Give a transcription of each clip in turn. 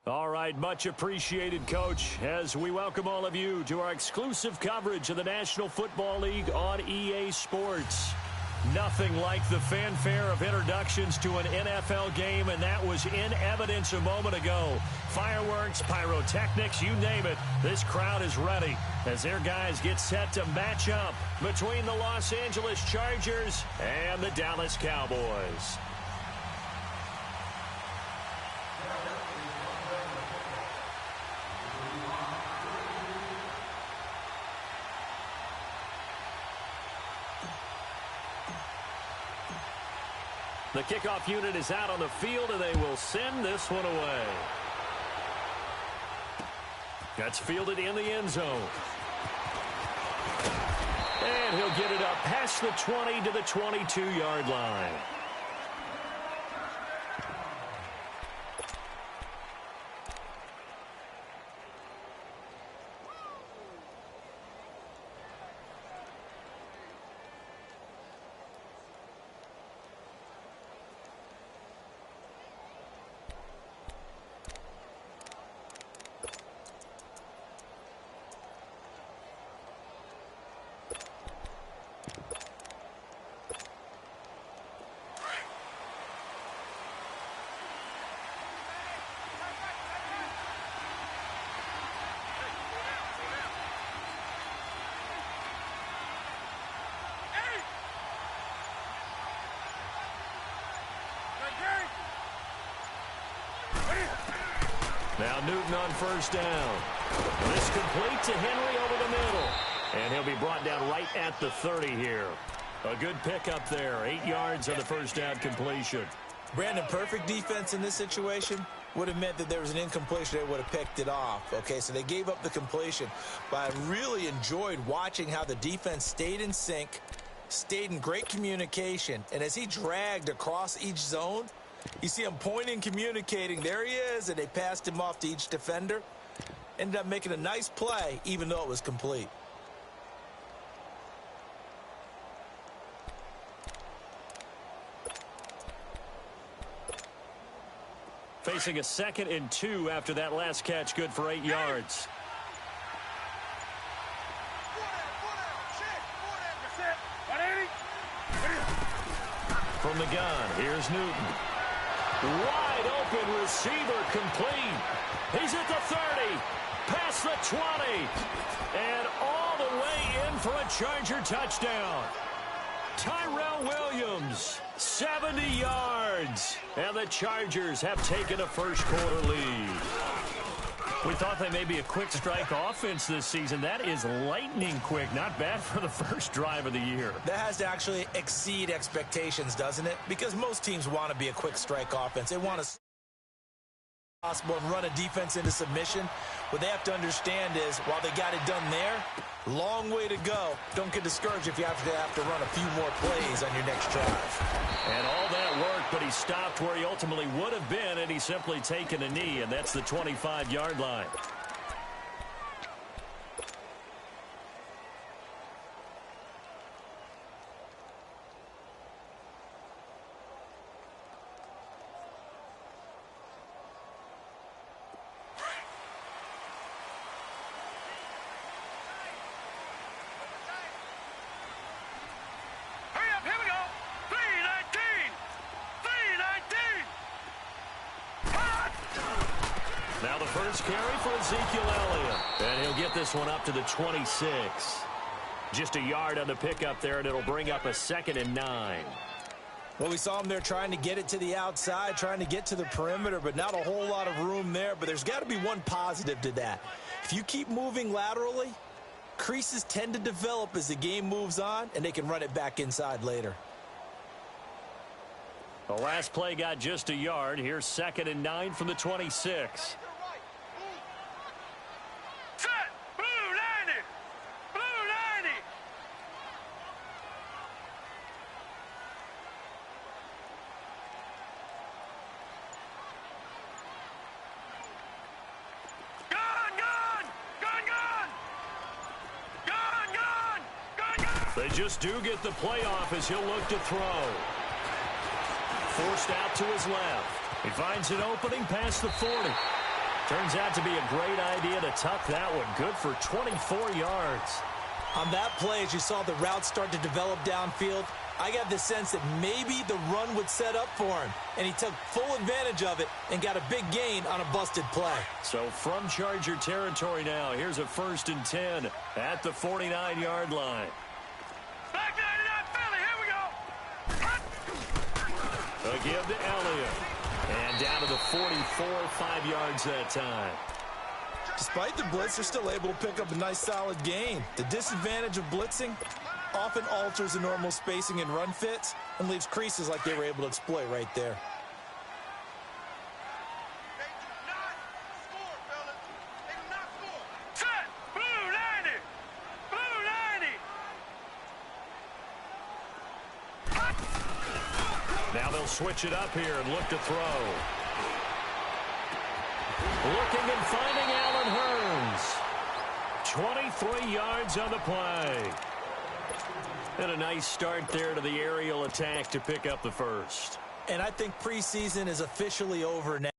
All right, much appreciated, Coach, as we welcome all of you to our exclusive coverage of the National Football League on EA Sports. Nothing like the fanfare of introductions to an NFL game, and that was in evidence a moment ago. Fireworks, pyrotechnics, you name it, this crowd is ready as their guys get set to match up between the Los Angeles Chargers and the Dallas Cowboys. The kickoff unit is out on the field, and they will send this one away. That's fielded in the end zone. And he'll get it up past the 20 to the 22-yard line. Now Newton on first down. This complete to Henry over the middle. And he'll be brought down right at the 30 here. A good pickup there. 8 yards on the first down completion. Brandon, perfect defense in this situation would have meant that there was an incompletion. They would have picked it off. Okay, so they gave up the completion. But I really enjoyed watching how the defense stayed in sync, stayed in great communication. And as he dragged across each zone, you see him pointing, communicating. There he is, and they passed him off to each defender. Ended up making a nice play, even though it was complete. Facing a 2nd and 2 after that last catch, good for 8 yards. From the gun, here's Newton. Wide open receiver complete. He's at the 30, past the 20, and all the way in for a Charger touchdown. Tyrell Williams, 70 yards, and the Chargers have taken a first-quarter lead. We thought they may be a quick strike offense this season. That is lightning quick. Not bad for the first drive of the year. That has to actually exceed expectations, doesn't it? Because most teams want to be a quick strike offense. They want to possible and run a defense into submission. What they have to understand is, while they got it done there, long way to go. Don't get discouraged if you have to run a few more plays on your next drive. And all that worked, but he stopped where he ultimately would have been, and he's simply taken a knee, and that's the 25-yard line. Now the first carry for Ezekiel Elliott. And he'll get this one up to the 26. Just a yard on the pickup there, and it'll bring up a 2nd and 9. Well, we saw him there trying to get it to the outside, trying to get to the perimeter, but not a whole lot of room there. But there's got to be one positive to that. If you keep moving laterally, creases tend to develop as the game moves on, and they can run it back inside later. The last play got just a yard. Here's 2nd and 9 from the 26. They just do get the playoff as he'll look to throw. Forced out to his left. He finds an opening past the 40. Turns out to be a great idea to tuck that one. Good for 24 yards. On that play, as you saw the route start to develop downfield, I got the sense that maybe the run would set up for him, and he took full advantage of it and got a big gain on a busted play. So from Charger territory now, here's a 1st and 10 at the 49-yard line. Back 99 Philly, here we go. A give to Elliott. And down to the 44, 5 yards that time. Despite the blitz, they're still able to pick up a nice solid gain. The disadvantage of blitzing often alters the normal spacing and run fits and leaves creases like they were able to exploit right there. They do not score, fellas. They do not score. Set. Blue 90. Blue 90. Now they'll switch it up here and look to throw. Looking and finding Allen Hurns. 23 yards on the play. And a nice start there to the aerial attack to pick up the first. And I think preseason is officially over now.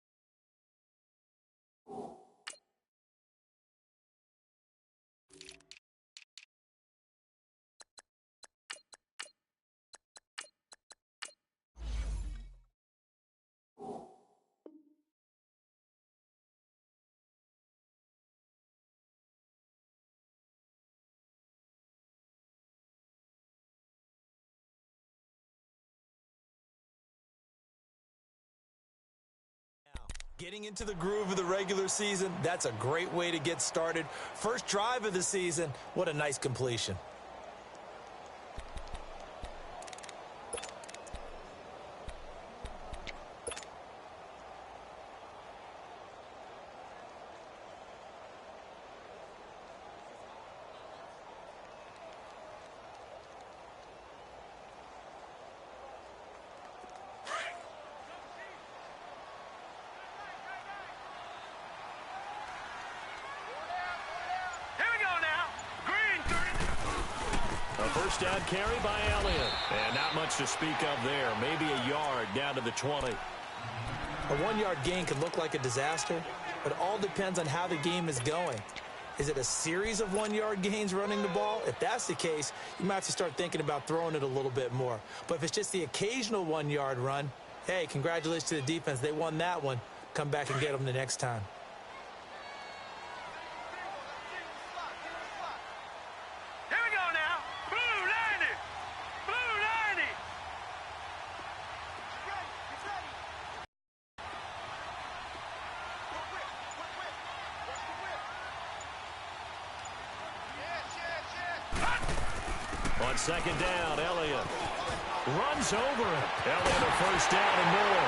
Getting into the groove of the regular season, that's a great way to get started. First drive of the season, what a nice completion. First down carry by Elliott. And not much to speak of there. Maybe a yard down to the 20. A 1-yard gain could look like a disaster, but it all depends on how the game is going. Is it a series of 1-yard gains running the ball? If that's the case, you might have to start thinking about throwing it a little bit more. But if it's just the occasional 1-yard run, hey, congratulations to the defense. They won that one. Come back and get them the next time. On second down, Elliott runs over it. Elliott a first down and more.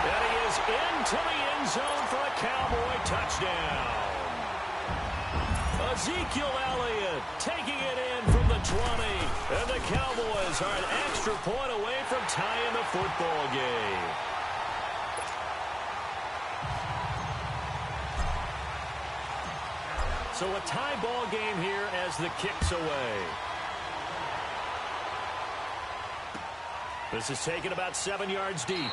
And he is into the end zone for a Cowboy touchdown. Ezekiel Elliott taking it in from the 20. And the Cowboys are an extra point away from tying the football game. So a tie ball game here as the kick's away. This is taken about 7 yards deep.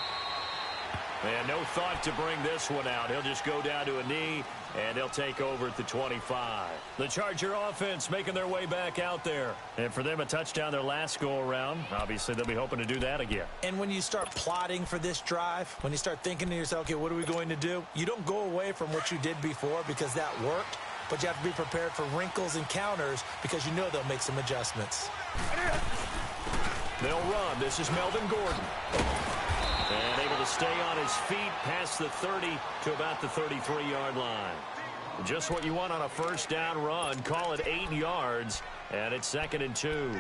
And no thought to bring this one out. He'll just go down to a knee, and he'll take over at the 25. The Charger offense making their way back out there. And for them, a touchdown their last go-around. Obviously, they'll be hoping to do that again. And when you start plotting for this drive, when you start thinking to yourself, okay, what are we going to do? You don't go away from what you did before because that worked, but you have to be prepared for wrinkles and counters because you know they'll make some adjustments. They'll run. This is Melvin Gordon. And able to stay on his feet past the 30 to about the 33-yard line. Just what you want on a first down run. Call it 8 yards, and it's 2nd and 2.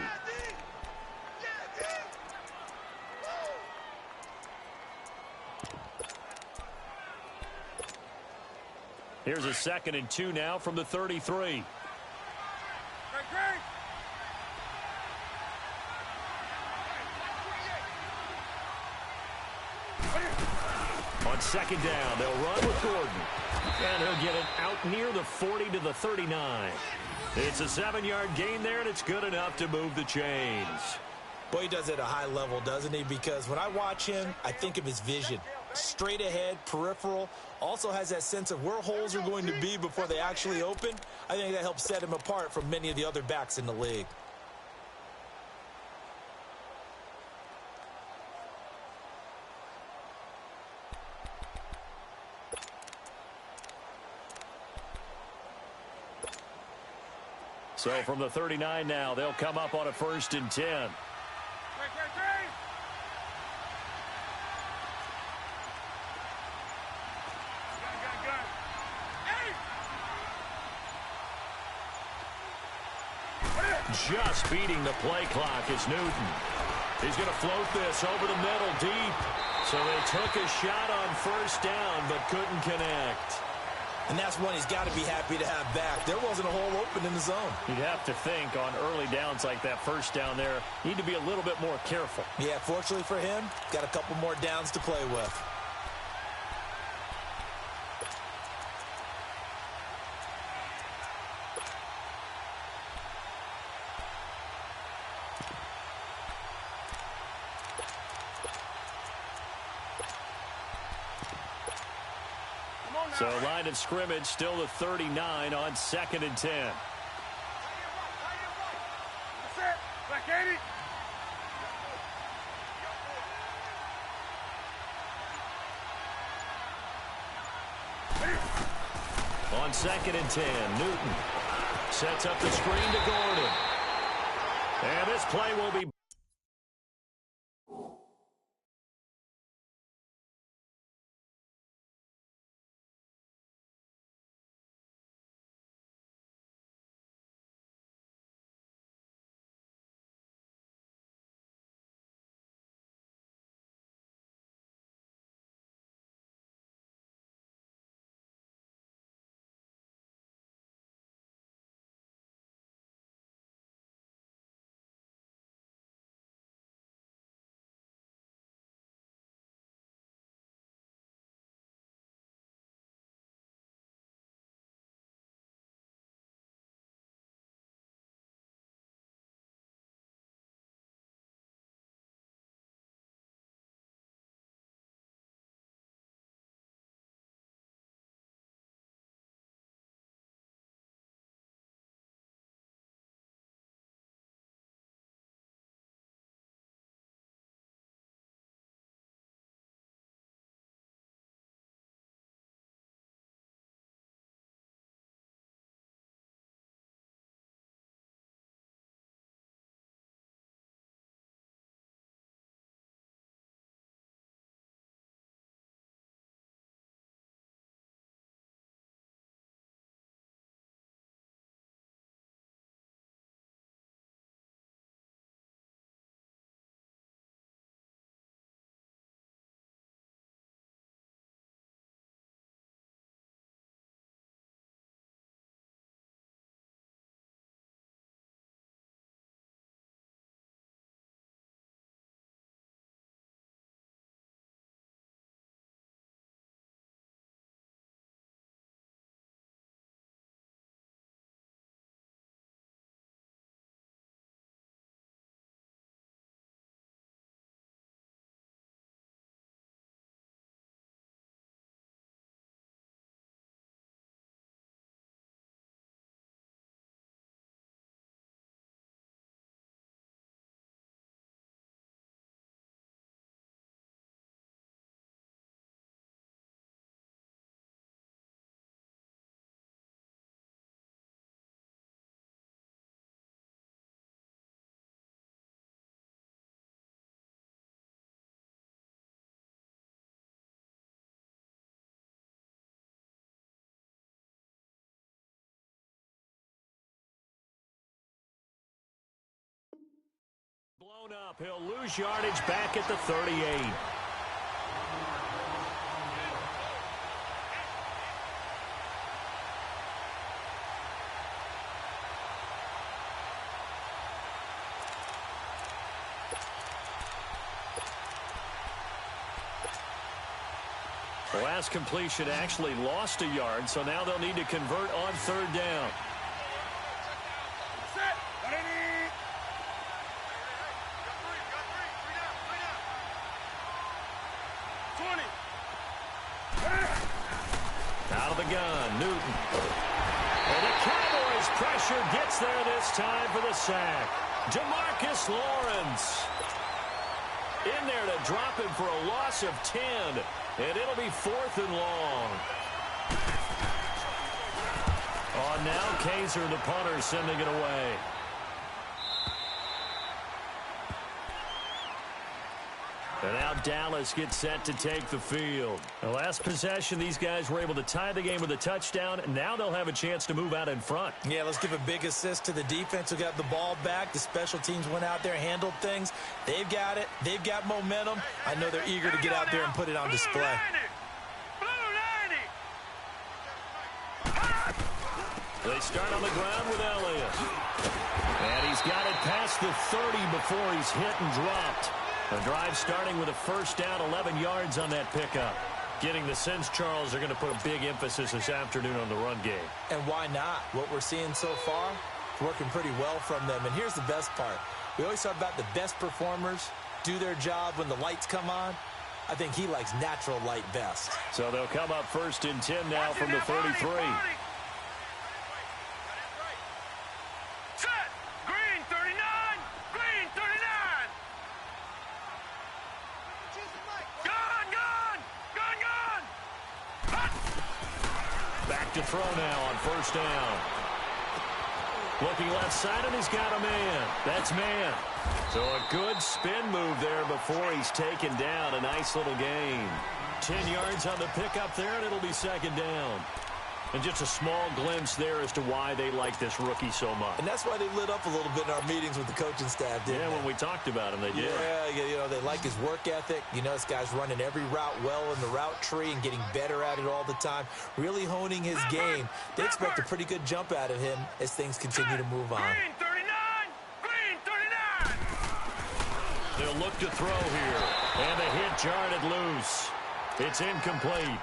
Here's a 2nd and 2 now from the 33. On second down, they'll run with Gordon. And he'll get it out near the 40 to the 39. It's a 7-yard gain there, and it's good enough to move the chains. Boy, he does it at a high level, doesn't he? Because when I watch him, I think of his vision. straight ahead, peripheral, also has that sense of where holes are going to be before they actually open. I think that helps set him apart from many of the other backs in the league. So from the 39 now, they'll come up on a 1st and 10. Great. Just beating the play clock is Newton. He's going to float this over the middle deep. So they took a shot on 1st down but couldn't connect. And that's one he's got to be happy to have back. There wasn't a hole open in the zone. You'd have to think on early downs like that 1st down there, need to be a little bit more careful. Yeah, fortunately for him, got a couple more downs to play with. So line of scrimmage still the 39 on 2nd and 10. That's it. Back 80. On 2nd and 10, Newton sets up the screen to Gordon. And this play will be... Blown up. He'll lose yardage back at the 38. The last completion actually lost a yard, so now they'll need to convert on 3rd down. Set. 20. the gun, Newton. And the Cowboys pressure gets there this time for the sack. Demarcus Lawrence in there to drop him for a loss of 10. And it'll be 4th and long. On now, Kaiser, the punter, sending it away. And now Dallas gets set to take the field. The last possession, these guys were able to tie the game with a touchdown, and now they'll have a chance to move out in front. Yeah, let's give a big assist to the defense who got the ball back. The special teams went out there, handled things. They've got it. They've got momentum. I know they're eager to get out there and put it on display. They start on the ground with Elliott. And he's got it past the 30 before he's hit and dropped. The drive starting with a first down, 11 yards on that pickup. Getting the sense, Charles, they're going to put a big emphasis this afternoon on the run game. And why not? What we're seeing so far, working pretty well from them. And here's the best part. We always talk about the best performers do their job when the lights come on. I think he likes natural light best. So they'll come up 1st and 10 now from the 33. To throw now on 1st down. Looking left side, and he's got a man. That's man. So a good spin move there before he's taken down. A nice little gain. 10 yards on the pickup there, and it'll be 2nd down. And just a small glimpse there as to why they like this rookie so much. And that's why they lit up a little bit in our meetings with the coaching staff, didn't they? Yeah, when we talked about him, they did. Yeah, you know, they like his work ethic. You know, this guy's running every route well in the route tree and getting better at it all the time, really honing his game. They expect a pretty good jump out of him as things continue to move on. Green 39! Green 39! They'll look to throw here. And the hit jarred it loose. It's incomplete.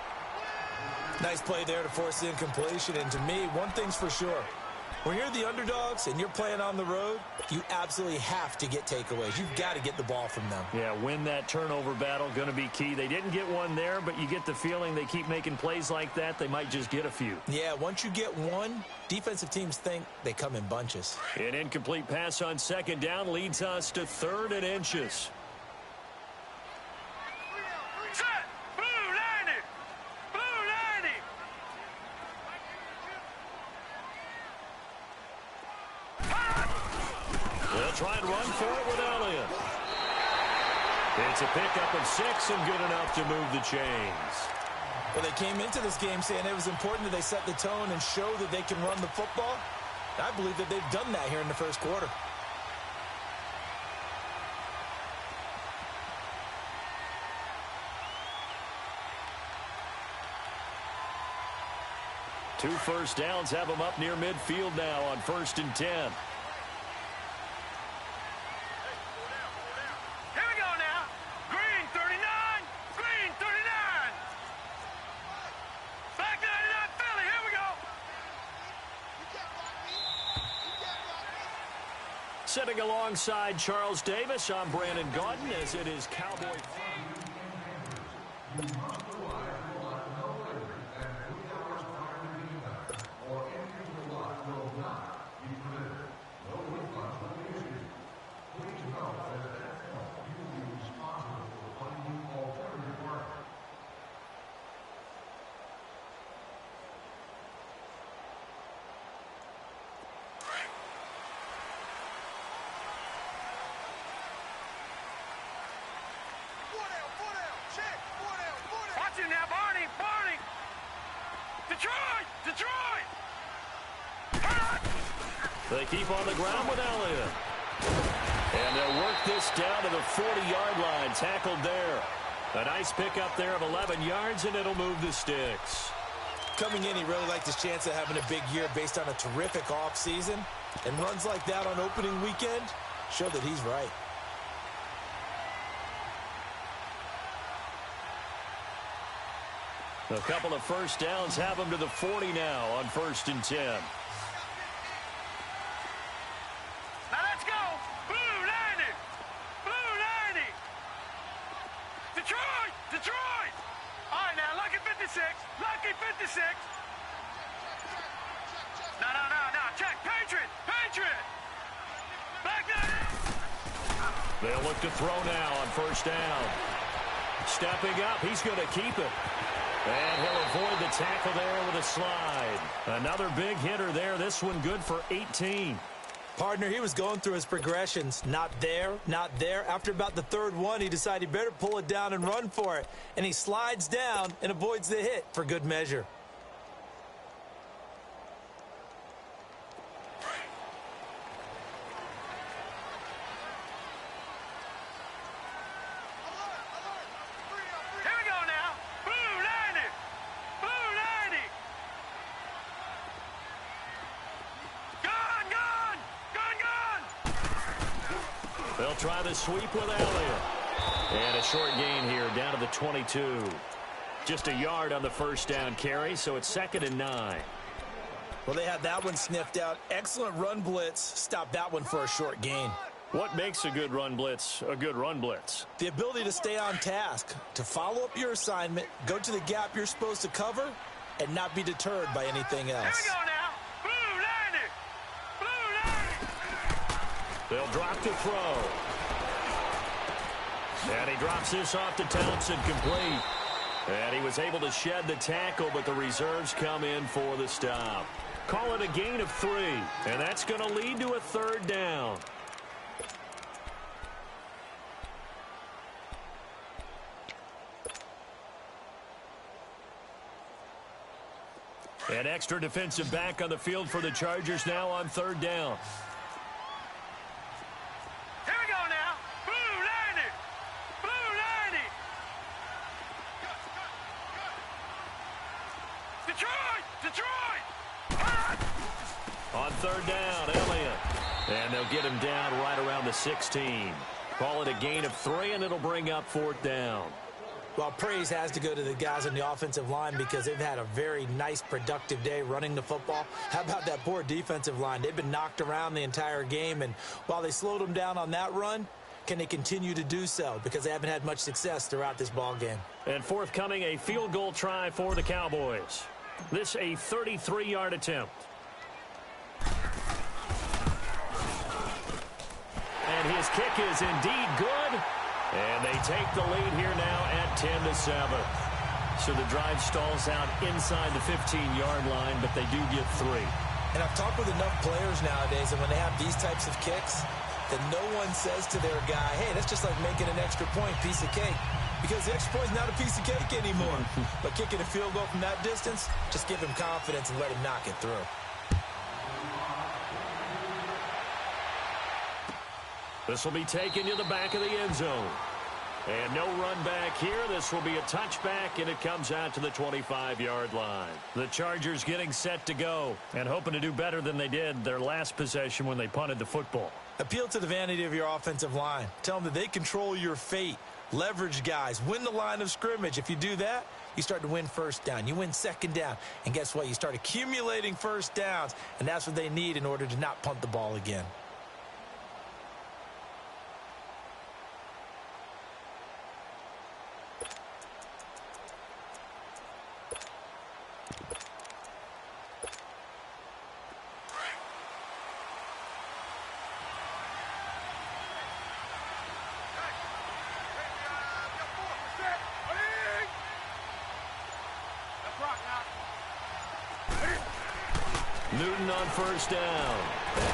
Nice play there to force the incompletion. And to me, one thing's for sure. When you're the underdogs and you're playing on the road, you absolutely have to get takeaways. You've got to get the ball from them. Yeah, win that turnover battle, going to be key. They didn't get one there, but you get the feeling they keep making plays like that, they might just get a few. Yeah, once you get one, defensive teams think they come in bunches. An incomplete pass on 2nd down leads us to 3rd and inches. Try and run for it with Elliott. It's a pickup of 6 and good enough to move the chains. Well, they came into this game saying it was important that they set the tone and show that they can run the football. I believe that they've done that here in the 1st quarter. Two first downs have them up near midfield now on 1st and 10. Sitting alongside Charles Davis, I'm Brandon Gaudin as it is Cowboy. They keep on the ground with Elliott. And they'll work this down to the 40-yard line. Tackled there. A nice pickup there of 11 yards, and it'll move the sticks. Coming in, he really liked his chance of having a big year based on a terrific offseason. And runs like that on opening weekend show that he's right. A couple of first downs have him to the 40 now on 1st and 10. Now let's go! Blue 90! Blue 90! Detroit! Detroit! All right, now, lucky 56. Lucky 56. They'll look to throw now on first down. Stepping up, he's going to keep it. And he'll avoid the tackle there with a slide. Another big hitter there. This one good for 18. Partner, he was going through his progressions. Not there, not there. After about the third one, he decided he better pull it down and run for it. And he slides down and avoids the hit for good measure. Here we go now. Blue 90. Blue 90. Gun, gun. Gun, gun. They'll try the sweep with Elliott. And a short gain here down to the 22. Just a yard on the first down carry, so it's 2nd and 9. Well, they had that one sniffed out. Excellent run blitz. Stop that one for a short gain. What makes a good run blitz a good run blitz? The ability to stay on task, to follow up your assignment, go to the gap you're supposed to cover, and not be deterred by anything else. Here we go now. Blue 90. Blue 90. They'll drop to throw. And he drops this off to Townsend, complete. And he was able to shed the tackle, but the reserves come in for the stop. Call it a gain of 3, and that's going to lead to a 3rd down. An extra defensive back on the field for the Chargers now on 3rd down. Here we go now. Blue 90. Blue 90. Detroit! Detroit! On 3rd down, Elliott. And they'll get him down right around the 16. Call it a gain of 3, and it'll bring up 4th down. Well, praise has to go to the guys on the offensive line because they've had a very nice, productive day running the football. How about that poor defensive line? They've been knocked around the entire game, and while they slowed them down on that run, can they continue to do so? Because they haven't had much success throughout this ball game. And forthcoming, a field goal try for the Cowboys. This a 33-yard attempt. And his kick is indeed good. And they take the lead here now at 10-7. So the drive stalls out inside the 15-yard line, but they do get 3. And I've talked with enough players nowadays, and when they have these types of kicks, then no one says to their guy, hey, that's just like making an extra point, piece of cake. Because the extra point is not a piece of cake anymore. But kicking a field goal from that distance, just give him confidence and let him knock it through. This will be taken to the back of the end zone. And no run back here. This will be a touchback, and it comes out to the 25-yard line. The Chargers getting set to go and hoping to do better than they did their last possession when they punted the football. Appeal to the vanity of your offensive line. Tell them that they control your fate. Leverage guys. Win the line of scrimmage. If you do that, you start to win first down. You win second down. And guess what? You start accumulating first downs, and that's what they need in order to not punt the ball again. Newton on first down.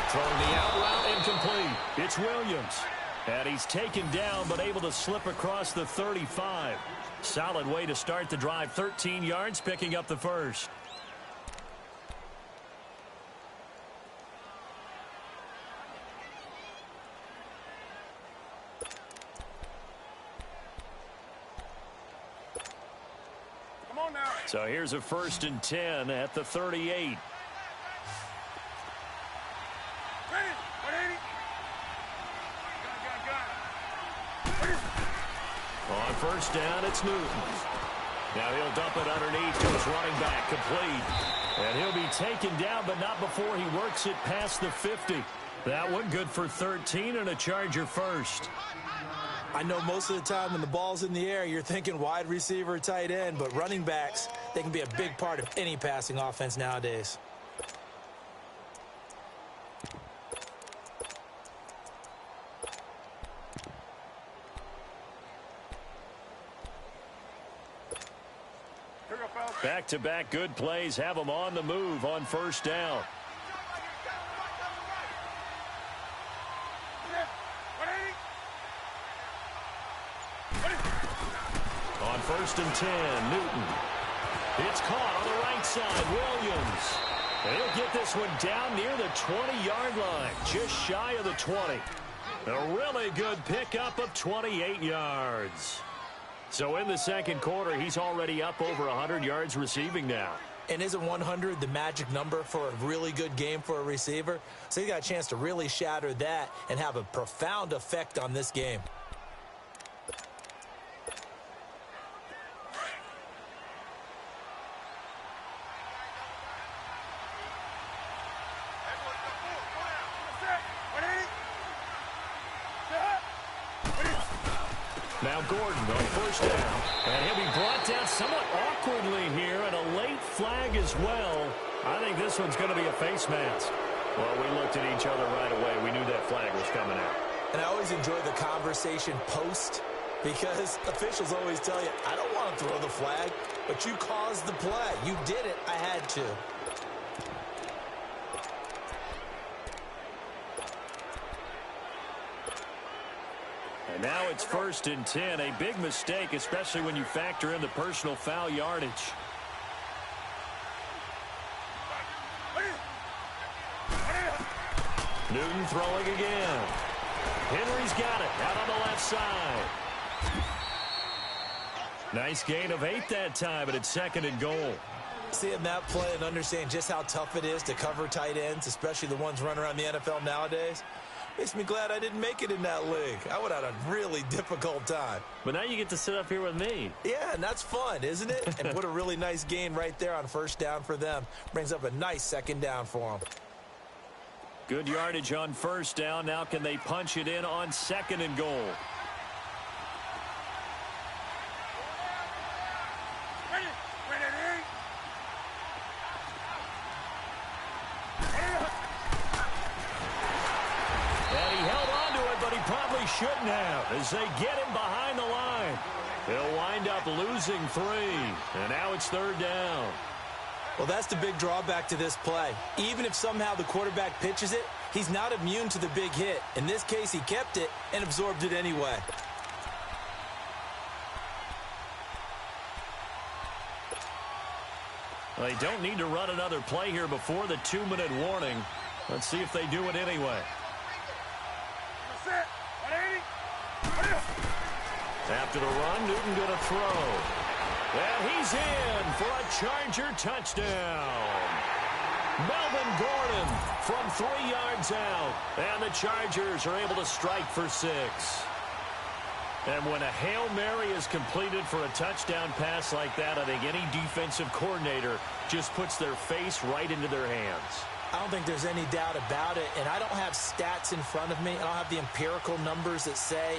Throwing the out route incomplete. It's Williams. And he's taken down but able to slip across the 35. Solid way to start the drive. 13 yards, picking up the first. Come on now. So here's a 1st and 10 at the 38. Ready? 180. Gun. On first down, it's Newton. Now he'll dump it underneath to his running back, complete. And he'll be taken down, but not before he works it past the 50. That one good for 13 and a Charger first. I know most of the time when the ball's in the air, you're thinking wide receiver, tight end, but running backs, they can be a big part of any passing offense nowadays. Back-to-back good plays have them on the move on first down. On 1st and 10, Newton. It's caught on the right side, Williams. And he'll get this one down near the 20-yard line, just shy of the 20. A really good pickup of 28 yards. So in the second quarter, he's already up over 100 yards receiving now. And isn't 100 the magic number for a really good game for a receiver? So he got a chance to really shatter that and have a profound effect on this game. Now Gordon on first down. And he'll be brought down somewhat awkwardly here, and a late flag as well. I think this one's going to be a face mask. Well, we looked at each other right away. We knew that flag was coming out. And I always enjoy the conversation post, because officials always tell you, I don't want to throw the flag, but you caused the play. You did it. I had to. And now it's 1st and 10. A big mistake, especially when you factor in the personal foul yardage. Newton throwing again. Henry's got it out on the left side. Nice gain of 8 that time, but it's 2nd and goal. Seeing that play and understand just how tough it is to cover tight ends, especially the ones running around the NFL nowadays, makes me glad I didn't make it in that league. I would have had a really difficult time. But now you get to sit up here with me. Yeah, and that's fun, isn't it? And what a really nice gain right there on first down for them. Brings up a nice 2nd down for them. Good yardage on first down. Now can they punch it in on 2nd and goal? Shouldn't have, as they get him behind the line. They'll wind up losing 3, and now it's 3rd down. Well, that's the big drawback to this play. Even if somehow the quarterback pitches it, he's not immune to the big hit. In this case, he kept it and absorbed it anyway. Well, they don't need to run another play here before the 2-minute warning. Let's see if they do it anyway. After the run, Newton going to throw. And he's in for a Charger touchdown. Melvin Gordon from 3 yards out. And the Chargers are able to strike for 6. And when a Hail Mary is completed for a touchdown pass like that, I think any defensive coordinator just puts their face right into their hands. I don't think there's any doubt about it. And I don't have stats in front of me. I don't have the empirical numbers that say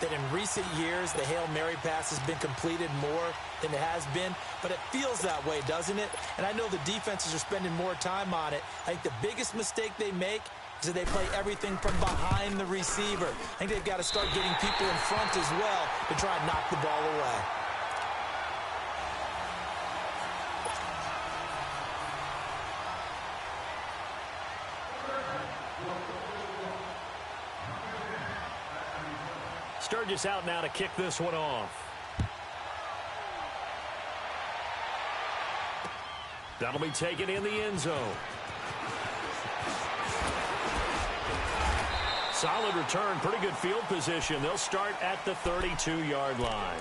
that in recent years the Hail Mary pass has been completed more than it has been, but it feels that way, doesn't it? And I know the defenses are spending more time on it. I think the biggest mistake they make is that they play everything from behind the receiver. I think they've got to start getting people in front as well to try and knock the ball away. Sturgis out now to kick this one off. That'll be taken in the end zone. Solid return, pretty good field position. They'll start at the 32-yard line.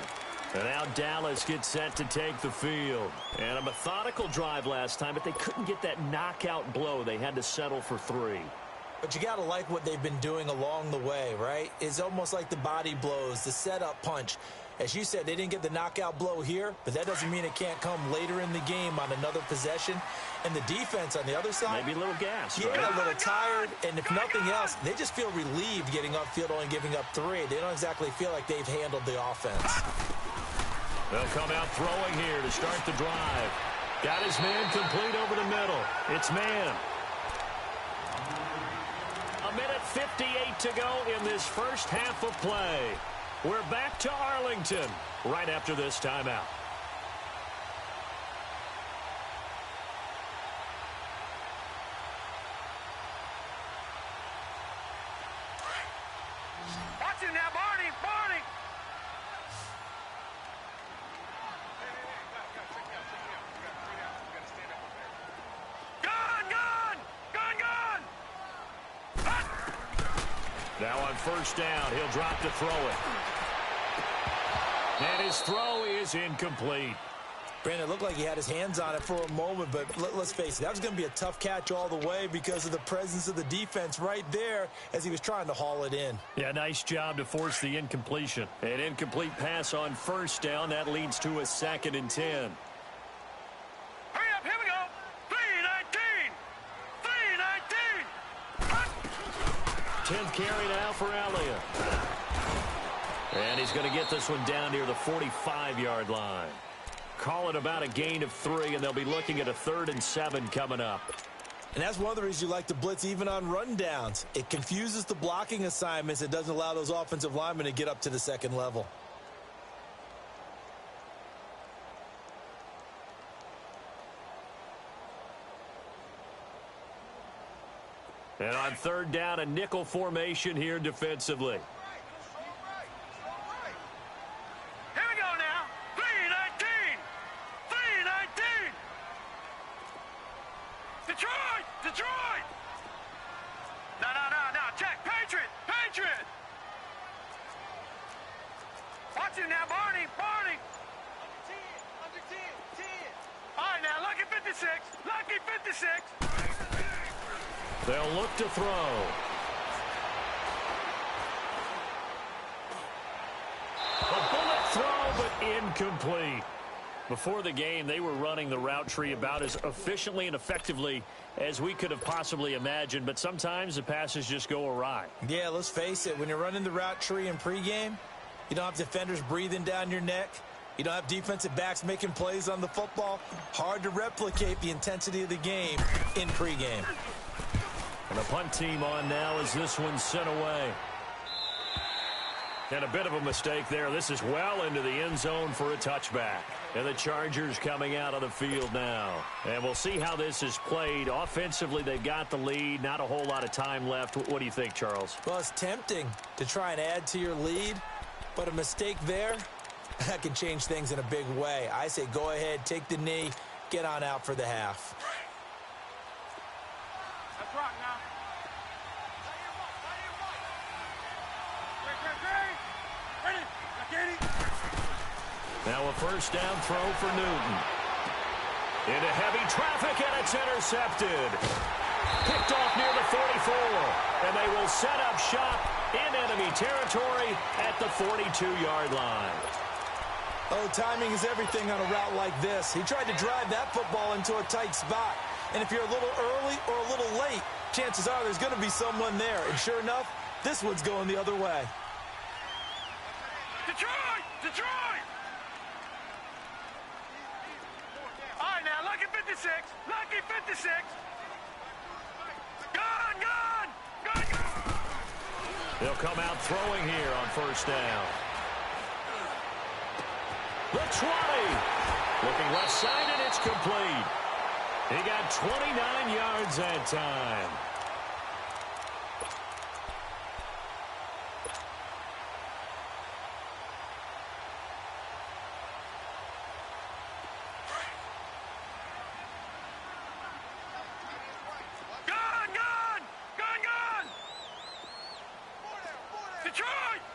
And now Dallas gets set to take the field. And a methodical drive last time, but they couldn't get that knockout blow. They had to settle for 3. But you got to like what they've been doing along the way, right? It's almost like the body blows, the setup punch. As you said, they didn't get the knockout blow here, but that doesn't mean it can't come later in the game on another possession. And the defense on the other side, maybe a little gas, yeah, right? a little tired. And if nothing else, they just feel relieved getting upfield, only giving up 3. They don't exactly feel like they've handled the offense. They'll come out throwing here to start the drive. Got his man complete over the middle. It's man. A minute 58 to go in this first half of play. We're back to Arlington right after this timeout. Watch him now, Barney. Barney. Now on first down, he'll drop to throw it. And his throw is incomplete. Brandon, it looked like he had his hands on it for a moment, but let's face it, that was going to be a tough catch all the way because of the presence of the defense right there as he was trying to haul it in. Yeah, nice job to force the incompletion. An incomplete pass on first down. That leads to a 2nd and 10. Hurry up, here we go. 3-19. 3-19. 10th carry now for Elliott. And he's going to get this one down near the 45-yard line. Call it about a gain of 3, and they'll be looking at a 3rd and 7 coming up. And that's one of the reasons you like to blitz even on rundowns. It confuses the blocking assignments. It doesn't allow those offensive linemen to get up to the second level. And on 3rd down, a nickel formation here defensively. Detroit! No, Jack, Patriot! Watch him now, Barney! Under 10. All right, now, lucky 56! They'll look to throw. A bullet throw, but incomplete. Before the game, they were running the route tree about as efficiently and effectively as we could have possibly imagined, but sometimes the passes just go awry. Yeah, let's face it. When you're running the route tree in pregame, you don't have defenders breathing down your neck. You don't have defensive backs making plays on the football. Hard to replicate the intensity of the game in pregame. And the punt team on now as this one's sent away. And a bit of a mistake there. This is well into the end zone for a touchback. And the Chargers coming out of the field now. And we'll see how this is played. Offensively, they've got the lead. Not a whole lot of time left. What do you think, Charles? Well, it's tempting to try and add to your lead, but a mistake there, that can change things in a big way. I say go ahead, take the knee, get on out for the half. Let's rock now. Now a first down throw for Newton. Into heavy traffic, and it's intercepted. Picked off near the 44. And they will set up shop in enemy territory at the 42-yard line. Oh, timing is everything on a route like this. He tried to drive that football into a tight spot. And if you're a little early or a little late, chances are there's going to be someone there. And sure enough, this one's going the other way. Detroit! All right, now, lucky 56. Gun! They'll come out throwing here on first down. The 20. Looking left side, and it's complete. He got 29 yards that time.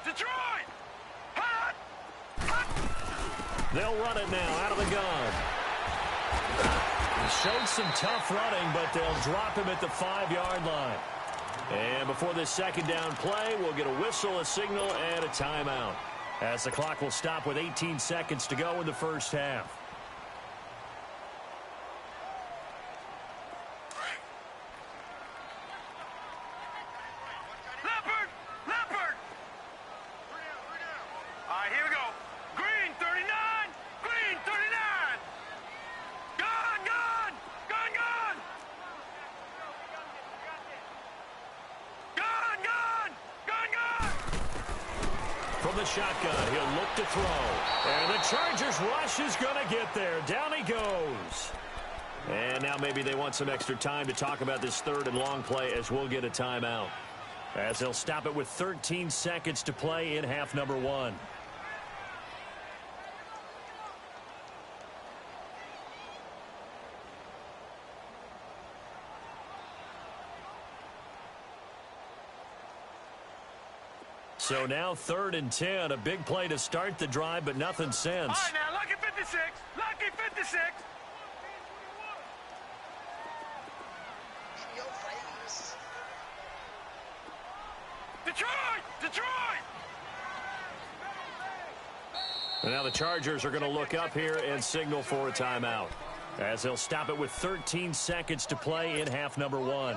Detroit! Hot! They'll run it now out of the gun. He showed some tough running, but they'll drop him at the 5-yard line. And before this second down play, we'll get a whistle, a signal, and a timeout, as the clock will stop with 18 seconds to go in the first half. Leopard! All right, here we go. Green 39! Green 39! Gun! From the shotgun, he'll look to throw. And the Chargers rush is going to get there. Down he goes. And now maybe they want some extra time to talk about this third and long play as we'll get a timeout. as they'll stop it with 13 seconds to play in half number one. So now 3rd and 10, a big play to start the drive, but nothing since. All right, now, lucky 56. Lucky 56. Detroit! Detroit! And now the Chargers are going to look up here and signal for a timeout, as they'll stop it with 13 seconds to play in half number one.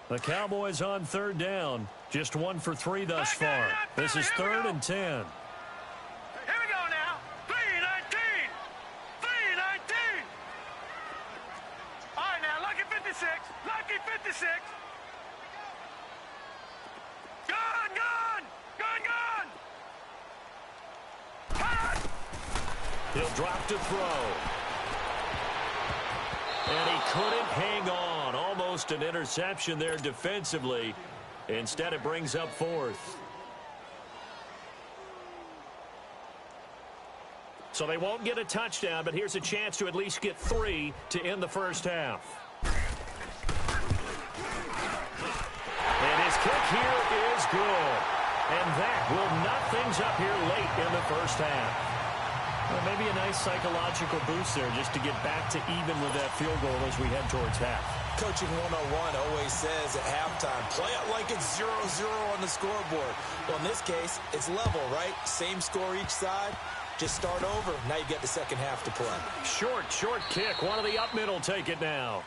The Cowboys on 3rd down. Just 1 for 3 thus far. This is 3rd and 10. Here we go now. 3-19. 3-19. All right, now, lucky 56. Lucky 56. Gun, gun. Gun, gun. Hot. He'll drop to throw. And he couldn't hang on. Almost an interception there defensively. Instead, it brings up 4th. So they won't get a touchdown, but here's a chance to at least get 3 to end the first half. And his kick here is good. And that will knot things up here late in the first half. Well, maybe a nice psychological boost there just to get back to even with that field goal as we head towards half. Coaching 101 always says at halftime, play it like it's 0-0 on the scoreboard. Well, in this case, it's level, right? Same score each side. Just start over. Now you get the second half to play. Short kick. One of the up mid will take it now.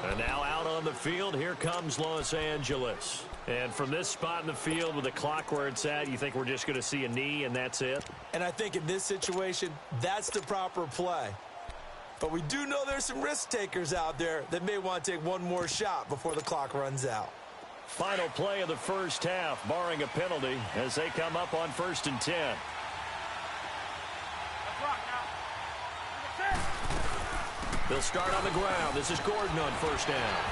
And now out on the field, here comes Los Angeles. And from this spot in the field with the clock where it's at, you think we're just going to see a knee and that's it? And I think in this situation, that's the proper play. But we do know there's some risk takers out there that may want to take one more shot before the clock runs out. Final play of the first half, barring a penalty, as they come up on 1st and 10. Let's rock now. They'll start on the ground. This is Gordon on 1st down.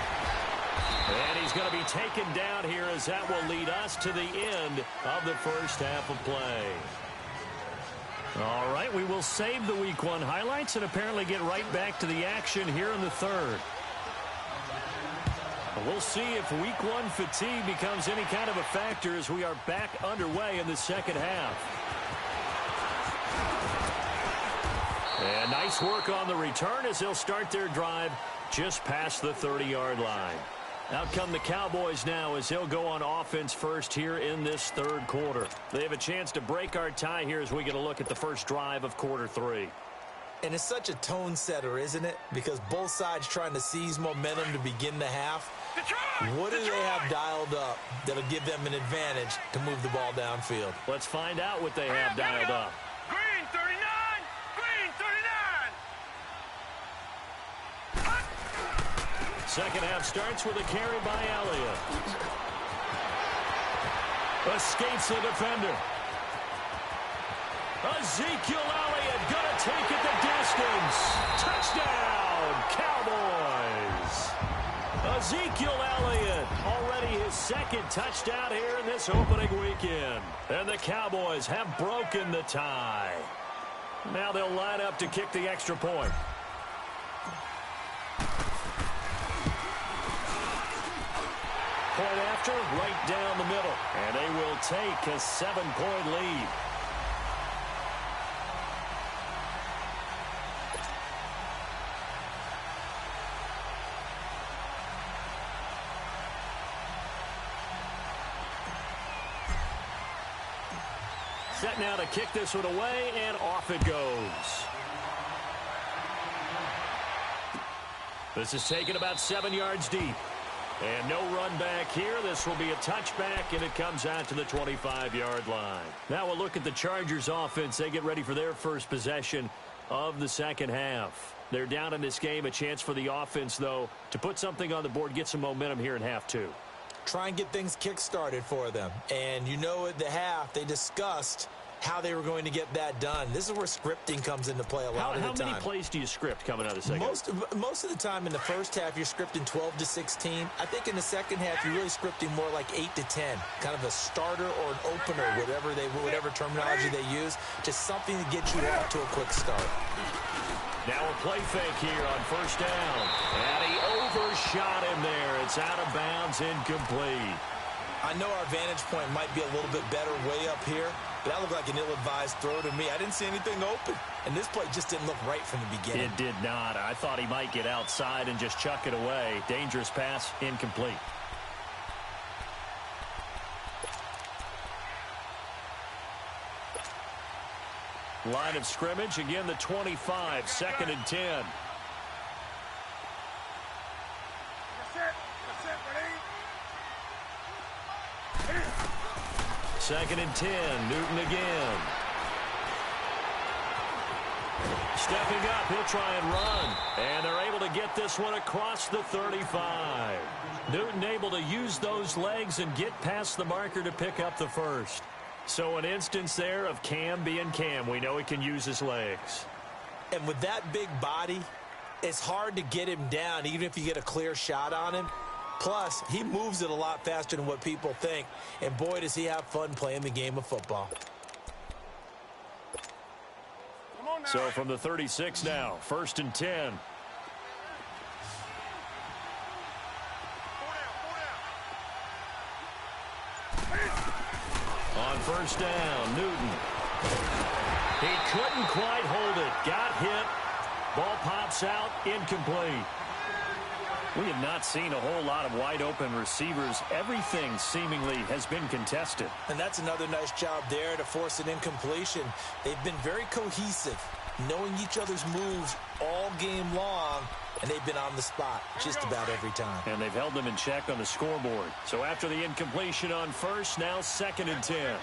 And he's going to be taken down here as that will lead us to the end of the first half of play. All right, we will save the Week 1 highlights and apparently get right back to the action here in the 3rd. We'll see if Week 1 fatigue becomes any kind of a factor as we are back underway in the second half. And nice work on the return as they'll start their drive just past the 30-yard line. Out come the Cowboys now as they'll go on offense first here in this 3rd quarter. They have a chance to break our tie here as we get a look at the first drive of quarter 3. And it's such a tone setter, isn't it? Because both sides trying to seize momentum to begin the half. What do they have dialed up that'll give them an advantage to move the ball downfield? Let's find out what they have dialed up. Green 39. Green 39. Second half starts with a carry by Elliott. Escapes the defender. Ezekiel Elliott going to take it the distance. Touchdown, Cowboys. Ezekiel Elliott, already his 2nd touchdown here in this opening weekend. And the Cowboys have broken the tie. Now they'll line up to kick the extra point. Point after, right down the middle. And they will take a 7-point lead. Set now to kick this one away, and off it goes. This is taken about 7 yards deep. And no run back here. This will be a touchback, and it comes out to the 25-yard line. Now we'll look at the Chargers offense. They get ready for their first possession of the second half. They're down in this game. A chance for the offense, though, to put something on the board, get some momentum here in half two. Try and get things kick-started for them. And you know at the half, they discussed how they were going to get that done. This is where scripting comes into play a lot of the time. How many plays do you script coming out of the second? Most of the time in the first half, you're scripting 12 to 16. I think in the second half, you're really scripting more like 8 to 10. Kind of a starter or an opener, whatever terminology they use. Just something to get you off to a quick start. Now a play fake here on first down. And he overshot him there. It's out of bounds, incomplete. I know our vantage point might be a little bit better way up here, but that looked like an ill-advised throw to me. I didn't see anything open, and this play just didn't look right from the beginning. It did not. I thought he might get outside and just chuck it away. Dangerous pass, incomplete. Line of scrimmage, again the 25, 2nd and 10. Second and 10, Newton again. Stepping up, he'll try and run. And they're able to get this one across the 35. Newton able to use those legs and get past the marker to pick up the first. So an instance there of Cam being Cam. We know he can use his legs. And with that big body, it's hard to get him down, even if you get a clear shot on him. Plus, he moves it a lot faster than what people think. And boy, does he have fun playing the game of football. So from the 36 now, 1st and 10. On first down, Newton. He couldn't quite hold it. Got hit. Ball pops out, incomplete. We have not seen a whole lot of wide-open receivers. Everything seemingly has been contested. And that's another nice job there to force an incompletion. They've been very cohesive, knowing each other's moves all game long, and they've been on the spot just about every time. And they've held them in check on the scoreboard. So after the incompletion on first, now 2nd and 10.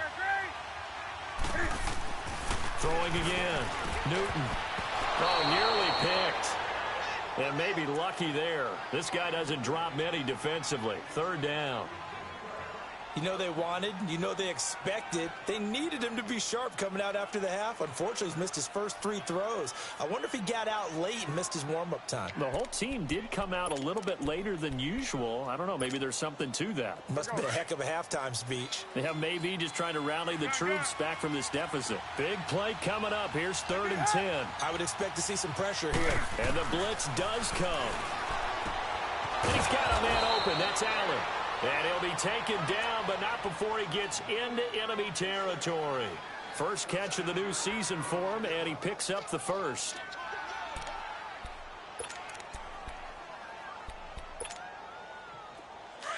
Throwing again. Newton. Oh, nearly picked. And maybe lucky there. This guy doesn't drop many defensively. 3rd down. You know they wanted, you know they expected. They needed him to be sharp coming out after the half. Unfortunately, he's missed his first 3 throws. I wonder if he got out late and missed his warm-up time. The whole team did come out a little bit later than usual. I don't know, maybe there's something to that. Must have been a heck of a halftime speech. Yeah, maybe just trying to rally the troops back from this deficit. Big play coming up. Here's 3rd and 10. I would expect to see some pressure here. And the blitz does come. He's got a man open. That's Allen. And he'll be taken down, but not before he gets into enemy territory. First catch of the new season for him, and he picks up the first.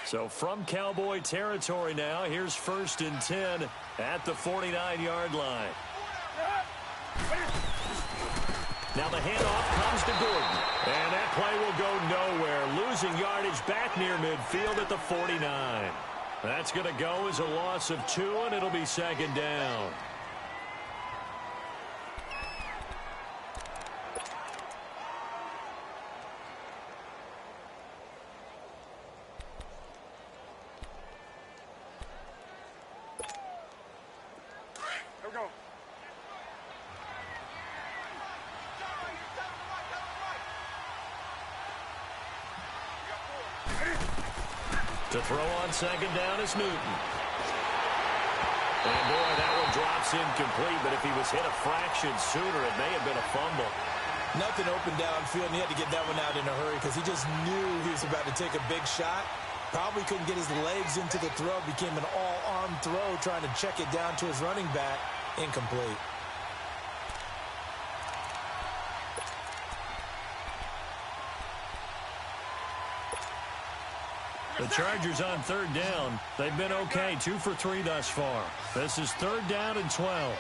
So from Cowboy territory now, here's 1st and 10 at the 49-yard line. Now the handoff comes to Gordon. And that play will go nowhere. Losing yardage back near midfield at the 49. That's going to go as a loss of 2, and it'll be 2nd down. Here we go. To throw on 2nd down is Newton. And boy, that one drops incomplete, but if he was hit a fraction sooner, it may have been a fumble. Nothing open downfield, and he had to get that one out in a hurry because he just knew he was about to take a big shot. Probably couldn't get his legs into the throw. Became an all-arm throw, trying to check it down to his running back. Incomplete. The Chargers on 3rd down. They've been okay, 2 for 3 thus far. This is 3rd down and 12.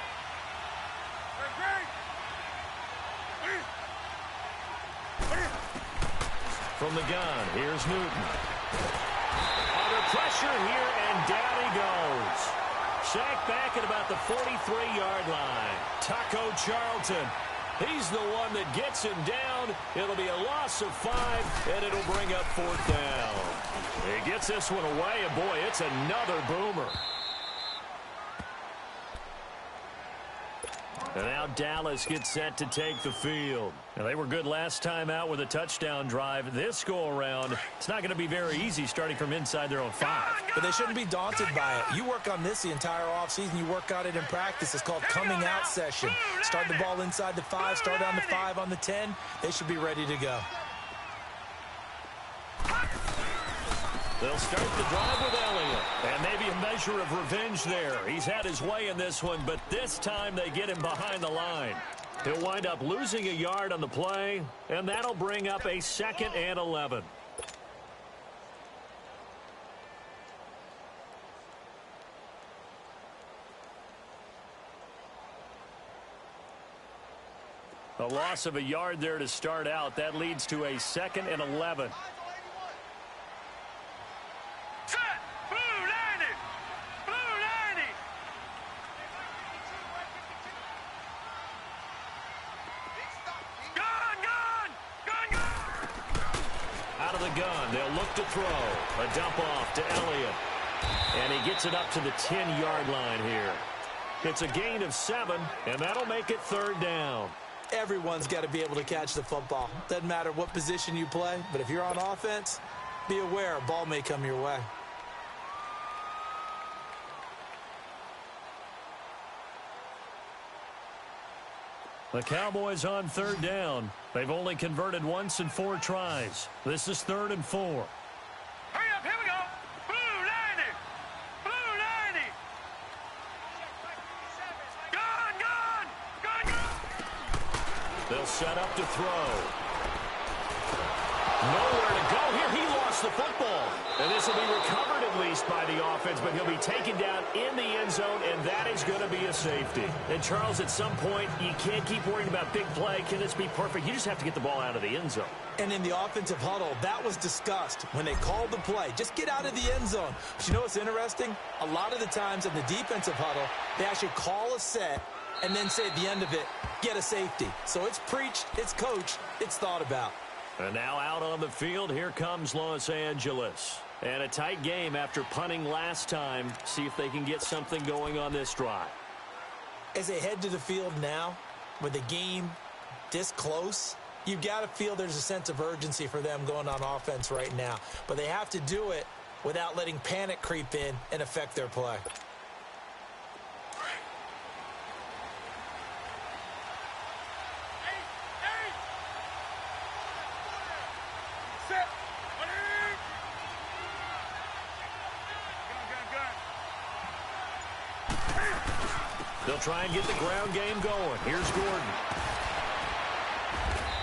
From the gun, here's Newton. Under pressure here, and down he goes. Sacked back at about the 43-yard line. Taco Charlton. He's the one that gets him down. It'll be a loss of 5, and it'll bring up 4th down. He gets this one away, and boy, it's another boomer. And now Dallas gets set to take the field. Now, they were good last time out with a touchdown drive. This go-around, it's not going to be very easy starting from inside their own 5. But they shouldn't be daunted by it. You work on this the entire offseason. You work on it in practice. It's called coming out session. Start the ball inside the 5, start on the 5, on the 10. They should be ready to go. They'll start the drive with Elliott. And maybe a measure of revenge there. He's had his way in this one, but this time they get him behind the line. He'll wind up losing a yard on the play, and that'll bring up a 2nd and 11. A loss of a yard there to start out. That leads to a 2nd and 11. They'll look to throw. A dump off to Elliott. And he gets it up to the 10-yard line here. It's a gain of 7, and that'll make it 3rd down. Everyone's got to be able to catch the football. Doesn't matter what position you play, but if you're on offense, be aware a ball may come your way. The Cowboys on 3rd down. They've only converted once in 4 tries. This is 3rd and 4. Hurry up, here we go. Blue 90. Blue 90. Gone. They'll set up to throw. Nowhere to go here. He lost the football. And this will be recovered at least by the offense, but he'll be taken down in the end zone, and that is going to be a safety. And, Charles, at some point, you can't keep worrying about big play. Can this be perfect? You just have to get the ball out of the end zone. And in the offensive huddle, that was discussed when they called the play. Just get out of the end zone. But you know what's interesting? A lot of the times in the defensive huddle, they actually call a set and then say at the end of it, get a safety. So it's preached, it's coached, it's thought about. And now out on the field, here comes Los Angeles. And a tight game after punting last time. See if they can get something going on this drive. As they head to the field now, with the game this close, you've got to feel there's a sense of urgency for them going on offense right now. But they have to do it without letting panic creep in and affect their play. They'll try and get the ground game going. Here's Gordon.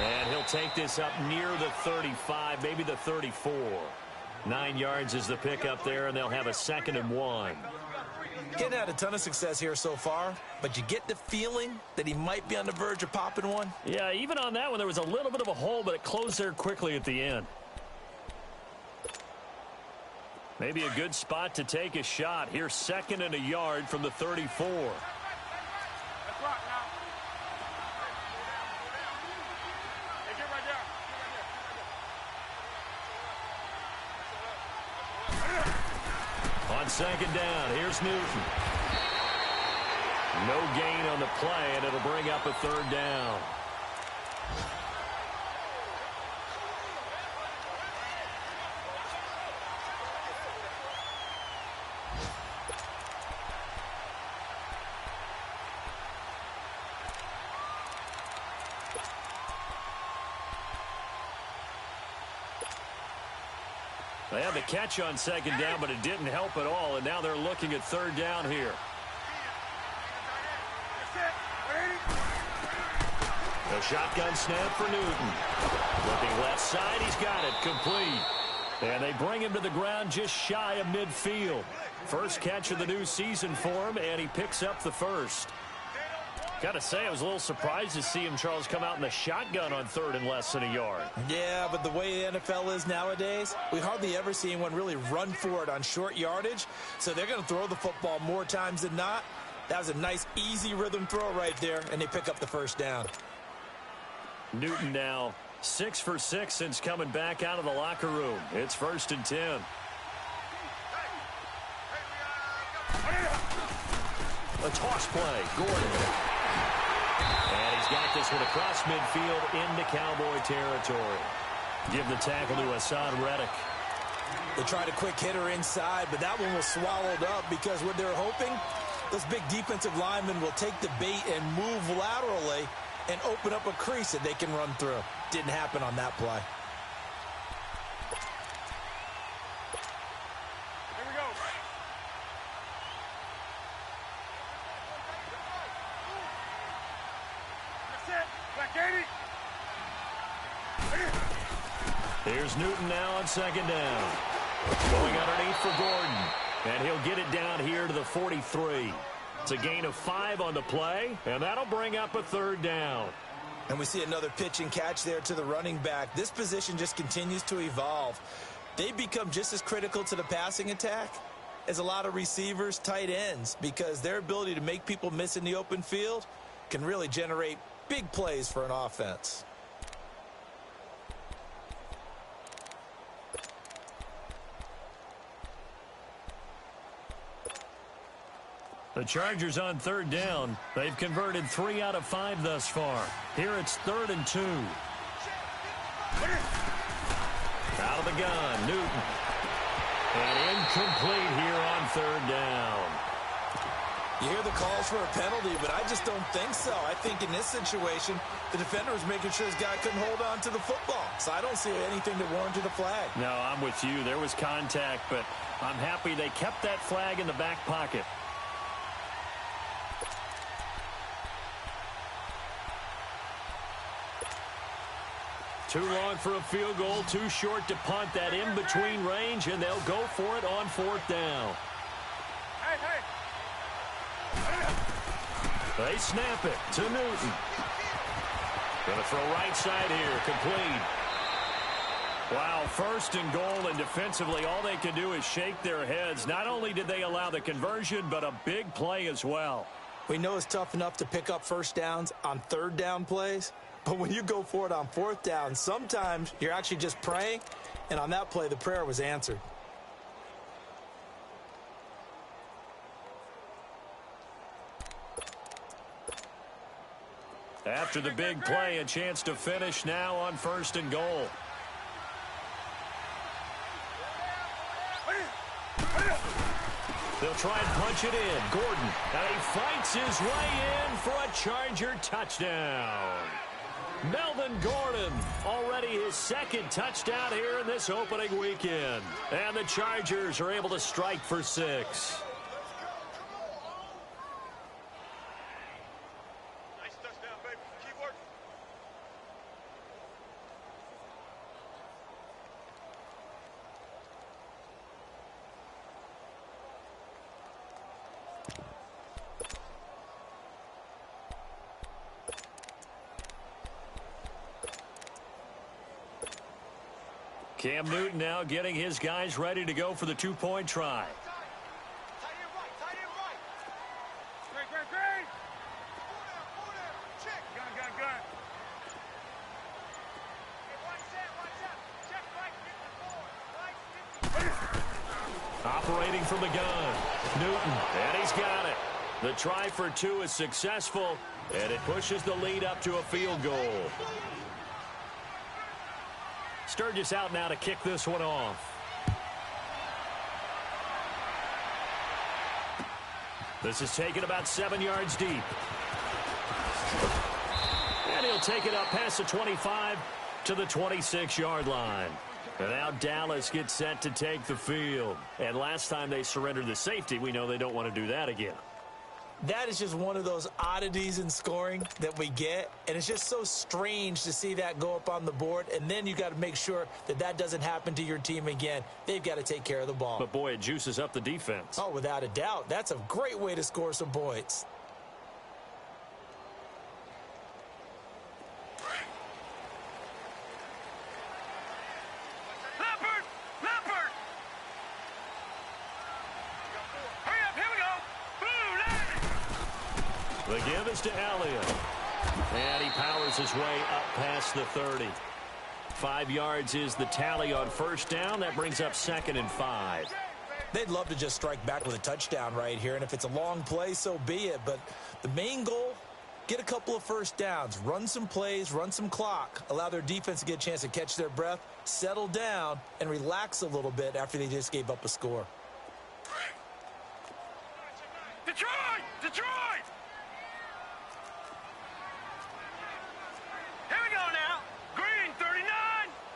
And he'll take this up near the 35, maybe the 34. 9 yards is the pickup there, and they'll have a 2nd and 1. Getting had a ton of success here so far, but you get the feeling that he might be on the verge of popping one. Yeah, even on that one, there was a little bit of a hole, but it closed there quickly at the end. Maybe a good spot to take a shot. Here's 2nd and a yard from the 34. On 2nd down, here's Newton. No gain on the play, and it'll bring up a 3rd down. They had the catch on 2nd down, but it didn't help at all, and now they're looking at 3rd down here. The shotgun snap for Newton. Looking left side, he's got it, complete. And they bring him to the ground just shy of midfield. First catch of the new season for him, and he picks up the first. Got to say, I was a little surprised to see him, Charles, come out in the shotgun on 3rd and less than a yard. Yeah, but the way the NFL is nowadays, we hardly ever see anyone really run for it on short yardage. So they're going to throw the football more times than not. That was a nice, easy rhythm throw right there, and they pick up the first down. Newton now 6 for 6 since coming back out of the locker room. It's 1st and 10. A toss play. Gordon. And he's got this one across midfield into Cowboy territory. Give the tackle to Hassan Reddick. They tried a quick hitter inside, but that one was swallowed up because what they're hoping, those big defensive linemen will take the bait and move laterally and open up a crease that they can run through. Didn't happen on that play. Here we go. That's it. Black 80. Here's Newton now on 2nd down. Going underneath for Gordon. And he'll get it down here to the 43. It's a gain of 5 on the play, and that'll bring up a 3rd down. And we see another pitch and catch there to the running back. This position just continues to evolve. They become just as critical to the passing attack as a lot of receivers, tight ends, because their ability to make people miss in the open field can really generate big plays for an offense. The Chargers on 3rd down. They've converted 3 out of 5 thus far. Here it's 3rd and 2. Out of the gun, Newton. And incomplete here on 3rd down. You hear the calls for a penalty, but I just don't think so. I think in this situation, the defender was making sure his guy couldn't hold on to the football. So I don't see anything that warranted a flag. No, I'm with you. There was contact, but I'm happy they kept that flag in the back pocket. Too long for a field goal, too short to punt that in-between range, and they'll go for it on 4th down. Hey. They snap it to Newton. Going to throw right side here, complete. Wow, 1st and goal, and defensively all they can do is shake their heads. Not only did they allow the conversion, but a big play as well. We know it's tough enough to pick up 1st downs on 3rd down plays. But when you go for it on 4th down, sometimes you're actually just praying, and on that play, the prayer was answered. After the big play, a chance to finish now on 1st and goal. They'll try and punch it in. Gordon, and he fights his way in for a Charger touchdown. Melvin Gordon, already his 2nd touchdown here in this opening weekend. And the Chargers are able to strike for 6. Nice touchdown, baby. Keep working. Cam Newton now getting his guys ready to go for the 2-point try. Tight end right. Green. Pull down. Check. Gun. Hey, watch out. Check right, 54. Operating from the gun. Newton, and he's got it. The try for 2 is successful, and it pushes the lead up to a field goal. Sturgis out now to kick this one off. This is taken about 7 yards deep. And he'll take it up past the 25 to the 26-yard line. And now Dallas gets set to take the field. And last time they surrendered the safety, we know they don't want to do that again. That is just one of those oddities in scoring that we get, and it's just so strange to see that go up on the board, and then you got to make sure that that doesn't happen to your team again. They've got to take care of the ball. But, boy, it juices up the defense. Oh, without a doubt. That's a great way to score some points. Leopard! Hurry up, here we go! The give is to Elliott. And he powers his way up past the 30. 5 yards is the tally on first down. That brings up 2nd and 5. They'd love to just strike back with a touchdown right here, and if it's a long play, so be it. But the main goal, get a couple of first downs, run some plays, run some clock, allow their defense to get a chance to catch their breath, settle down, and relax a little bit after they just gave up a score. Detroit! Detroit! Here we go now. Green 39.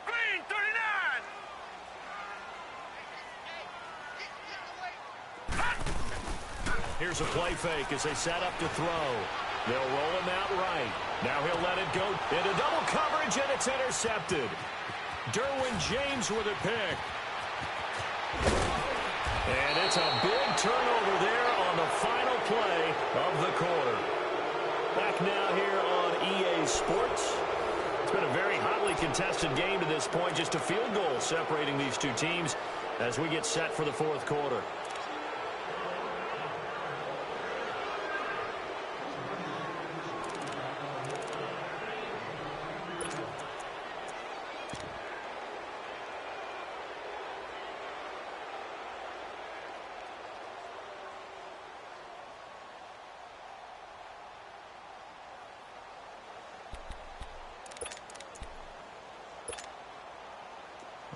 Green 39. Here's a play fake as they set up to throw. They'll roll him out right. Now he'll let it go into double coverage, and it's intercepted. Derwin James with a pick. And it's a big turnover there on the final play of the quarter. Back now here on EA Sports. It's been a very hotly contested game to this point. Just a field goal separating these two teams as we get set for the fourth quarter.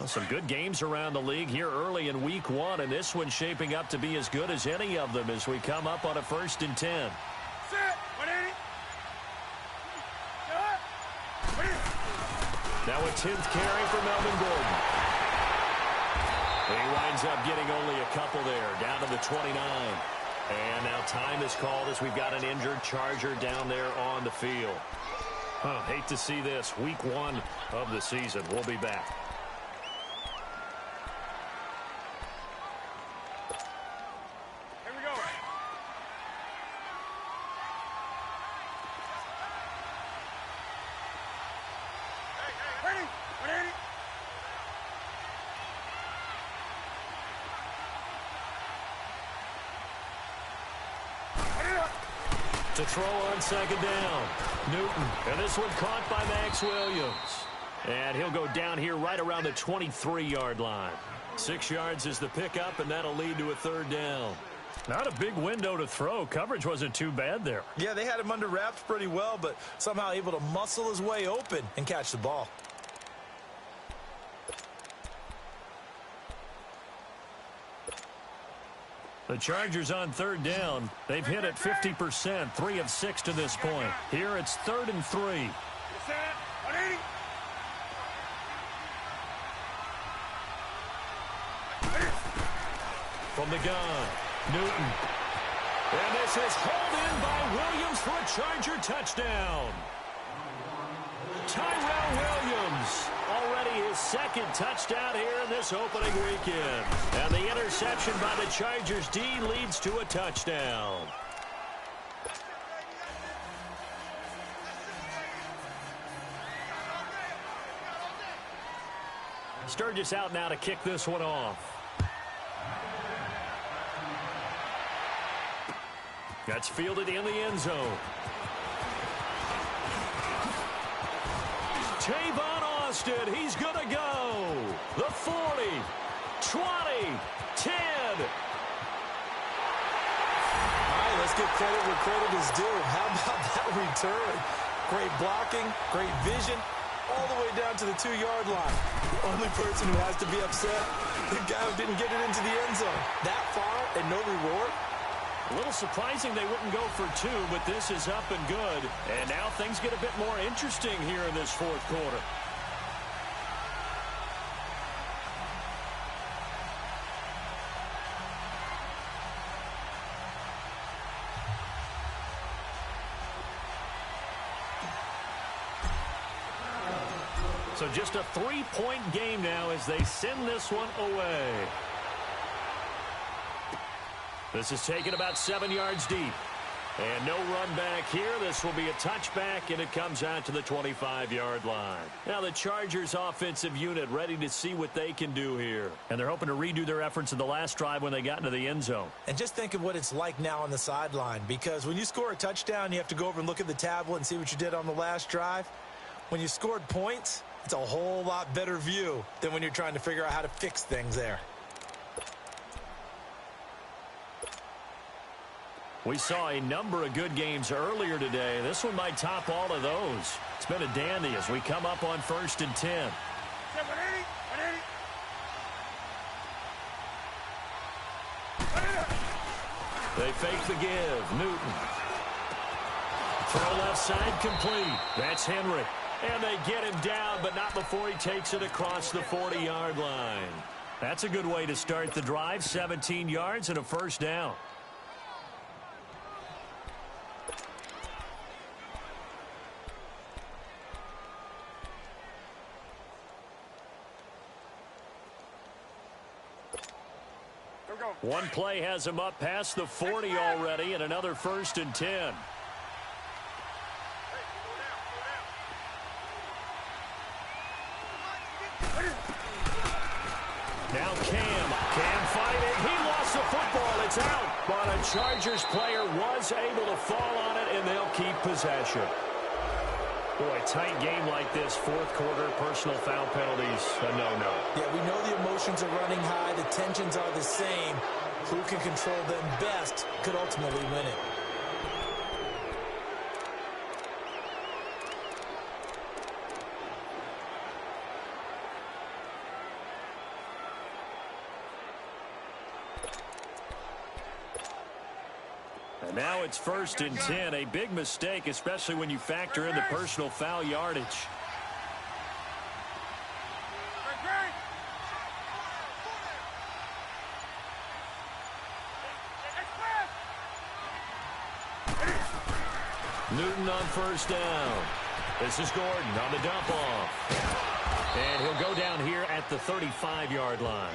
Well, some good games around the league here early in week 1, and this one's shaping up to be as good as any of them as we come up on a 1st and 10. Set. 180. Now a 10th carry for Melvin Gordon. He winds up getting only a couple there, down to the 29. And now time is called as we've got an injured Charger down there on the field. Hate to see this. Week 1 of the season. We'll be back. To throw on 2nd down. Newton. And this one caught by Max Williams. And he'll go down here right around the 23-yard line. 6 yards is the pickup, and that'll lead to a 3rd down. Not a big window to throw. Coverage wasn't too bad there. Yeah, they had him under wraps pretty well, but somehow able to muscle his way open and catch the ball. The Chargers on 3rd down. They've hit it 50%, 3 of 6 to this point. Here it's 3rd and 3. 180. From the gun, Newton. And this is hauled in by Williams for a Charger touchdown. Tyrell Williams, already his 2nd touchdown here in this opening weekend. And the interception by the Chargers D leads to a touchdown. Sturgis out now to kick this one off. That's fielded in the end zone. Tavon Austin, he's going to go. The 40, 20, 10. All right, let's give credit where credit is due. How about that return? Great blocking, great vision, all the way down to the 2-yard line. The only person who has to be upset, the guy who didn't get it into the end zone. That far and no reward? A little surprising they wouldn't go for 2, but this is up and good. And now things get a bit more interesting here in this fourth quarter. So just a 3-point game now as they send this one away. This is taken about 7 yards deep. And no run back here. This will be a touchback, and it comes out to the 25-yard line. Now the Chargers offensive unit ready to see what they can do here. And they're hoping to redo their efforts in the last drive when they got into the end zone. And just think of what it's like now on the sideline, because when you score a touchdown, you have to go over and look at the tablet and see what you did on the last drive. When you scored points, it's a whole lot better view than when you're trying to figure out how to fix things there. We saw a number of good games earlier today. This one might top all of those. It's been a dandy as we come up on 1st and 10. They fake the give. Newton. Throw left side complete. That's Henry. And they get him down, but not before he takes it across the 40-yard line. That's a good way to start the drive. 17 yards and a first down. One play has him up past the 40 already, and another 1st and 10. Now Cam fighting. He lost the football. It's out. But a Chargers player was able to fall on it, and they'll keep possession. Boy, tight game like this, 4th quarter, personal foul penalties, a no-no. Yeah, we know the emotions are running high. The tensions are the same. Who can control them best could ultimately win it. And now it's 1st and 10. A big mistake, especially when you factor in the personal foul yardage. Newton on 1st down. This is Gordon on the dump off. And he'll go down here at the 35-yard line.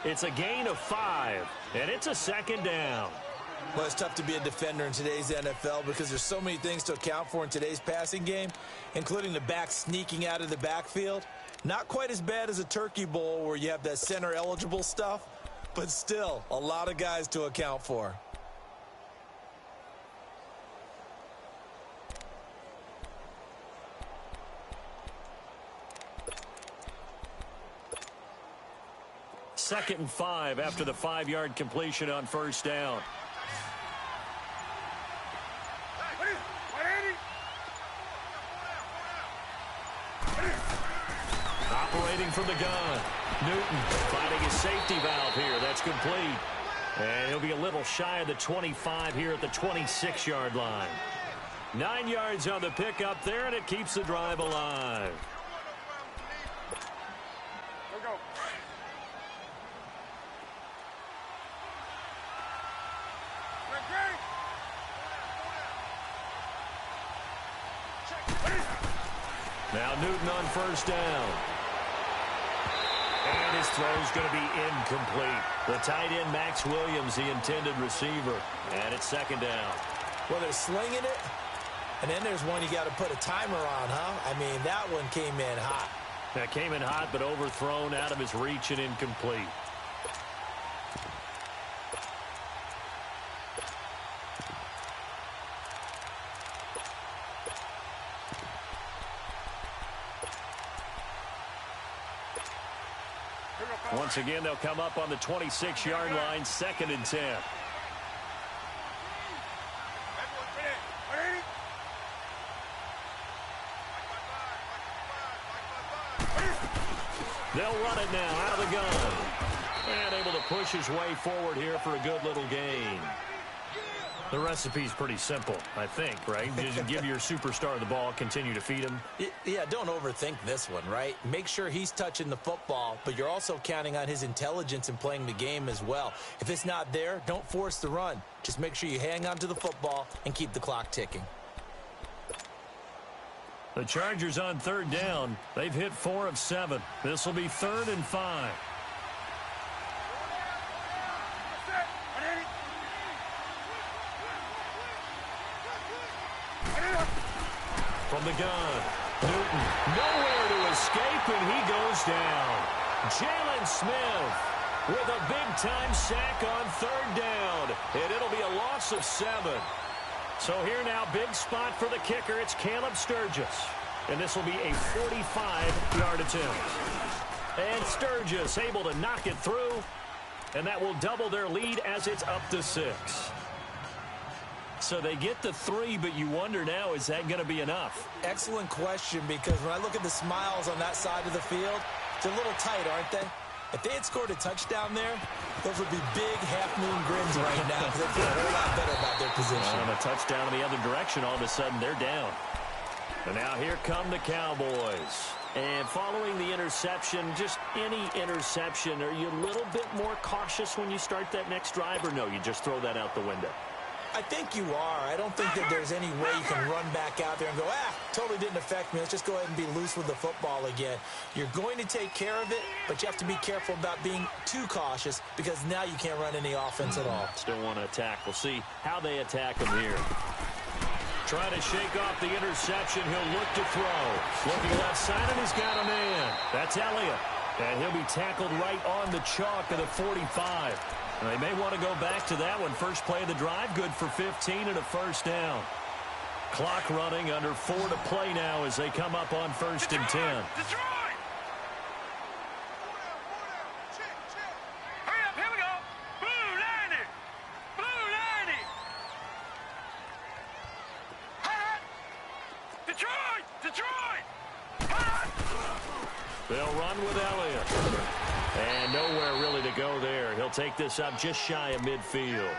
It's a gain of 5, and it's a 2nd down. Well, it's tough to be a defender in today's NFL because there's so many things to account for in today's passing game, including the back sneaking out of the backfield. Not quite as bad as a turkey bowl where you have that center-eligible stuff, but still a lot of guys to account for. Second and 5 after the 5-yard completion on 1st down. Operating from the gun. Newton finding his safety valve here. That's complete. And he'll be a little shy of the 25 here at the 26-yard line. 9 yards on the pickup there, and it keeps the drive alive. Now Newton on 1st down. And his throw's going to be incomplete. The tight end, Max Williams, the intended receiver. And it's 2nd down. Well, they're slinging it. And then there's one you got to put a timer on, huh? I mean, that one came in hot. That came in hot, but overthrown, out of his reach and incomplete. Once again, they'll come up on the 26-yard line, 2nd and 10. They'll run it now out of the gun. And able to push his way forward here for a good little gain. The recipe's pretty simple, I think, right? Just give your superstar the ball, continue to feed him. Yeah, don't overthink this one, right? Make sure he's touching the football, but you're also counting on his intelligence in playing the game as well. If it's not there, don't force the run. Just make sure you hang on to the football and keep the clock ticking. The Chargers on 3rd down. They've hit 4 of 7. This will be 3rd and 5. From the gun, Newton, nowhere to escape, and he goes down. Jalen Smith with a big-time sack on third down, and it'll be a loss of 7. So here now, big spot for the kicker. It's Caleb Sturgis, and this will be a 45-yard attempt. And Sturgis able to knock it through, and that will double their lead as it's up to 6. So they get the 3, but you wonder now, is that going to be enough? Excellent question, because when I look at the smiles on that side of the field, they're a little tight, aren't they? If they had scored a touchdown there, those would be big half-moon grins right now because they feel a whole lot better about their position. And a touchdown in the other direction, all of a sudden they're down. And now here come the Cowboys. And following the interception, just any interception, are you a little bit more cautious when you start that next drive, or no, you just throw that out the window? I think you are. I don't think that there's any way you can run back out there and go, totally didn't affect me. Let's just go ahead and be loose with the football again. You're going to take care of it, but you have to be careful about being too cautious because now you can't run any offense at all. Still want to attack. We'll see how they attack him here. Trying to shake off the interception. He'll look to throw. Looking left side, and he's got a man. That's Elliott. And he'll be tackled right on the chalk of the 45. And they may want to go back to that one. First play of the drive, good for 15 and a first down. Clock running, under 4 to play now as they come up on 1st and 10. Detroit! Hurry up, here we go. Blue 90. Blue 90. Hot. Detroit! Detroit! Hot. They'll run with Elliott. And nowhere really to go there. He'll take this up just shy of midfield.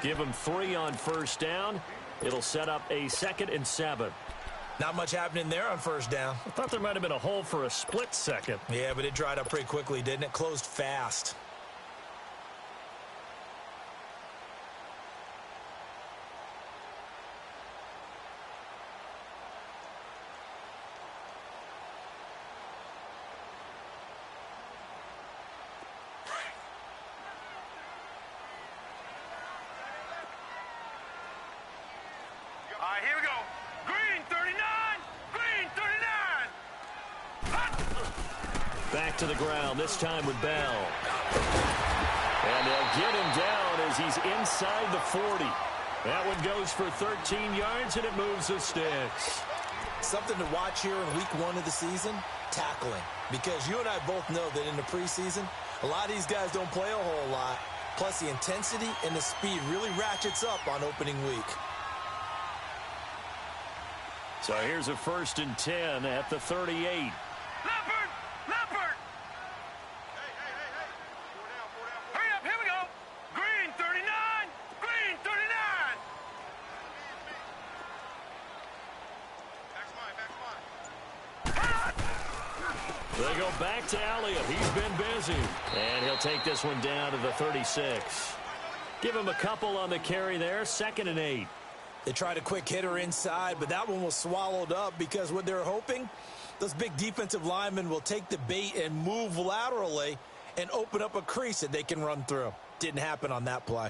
Give him 3 on first down. It'll set up a 2nd and 7. Not much happening there on first down. I thought there might have been a hole for a split second. Yeah, but it dried up pretty quickly, didn't it? Closed fast. All right, here we go. Green 39. Green 39. Hot. Back to the ground, this time with Bell. And they'll get him down as he's inside the 40. That one goes for 13 yards, and it moves the sticks. Something to watch here in week 1 of the season, tackling. Because you and I both know that in the preseason, a lot of these guys don't play a whole lot. Plus, the intensity and the speed really ratchets up on opening week. So here's a 1st and 10 at the 38. Leopard! Leopard! Hey. Hurry up, here we go. Green 39. Green 39. Back's mine. They go back to Elliott. He's been busy. And he'll take this one down to the 36. Give him a couple on the carry there. 2nd and 8. They tried a quick hitter inside, but that one was swallowed up because what they're hoping, those big defensive linemen will take the bait and move laterally and open up a crease that they can run through. Didn't happen on that play.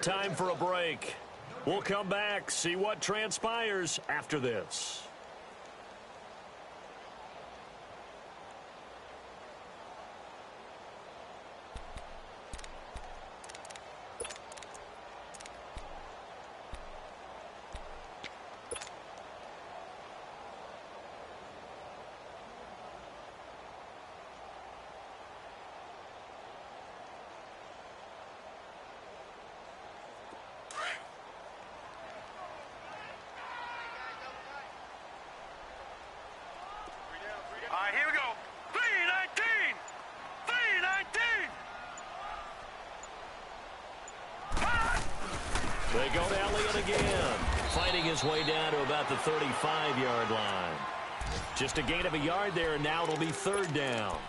Time for a break. We'll come back, see what transpires after this. All right, here we go. 319. 319. They go to Elliott again, fighting his way down to about the 35-yard line. Just a gain of a yard there, and now it'll be 3rd down.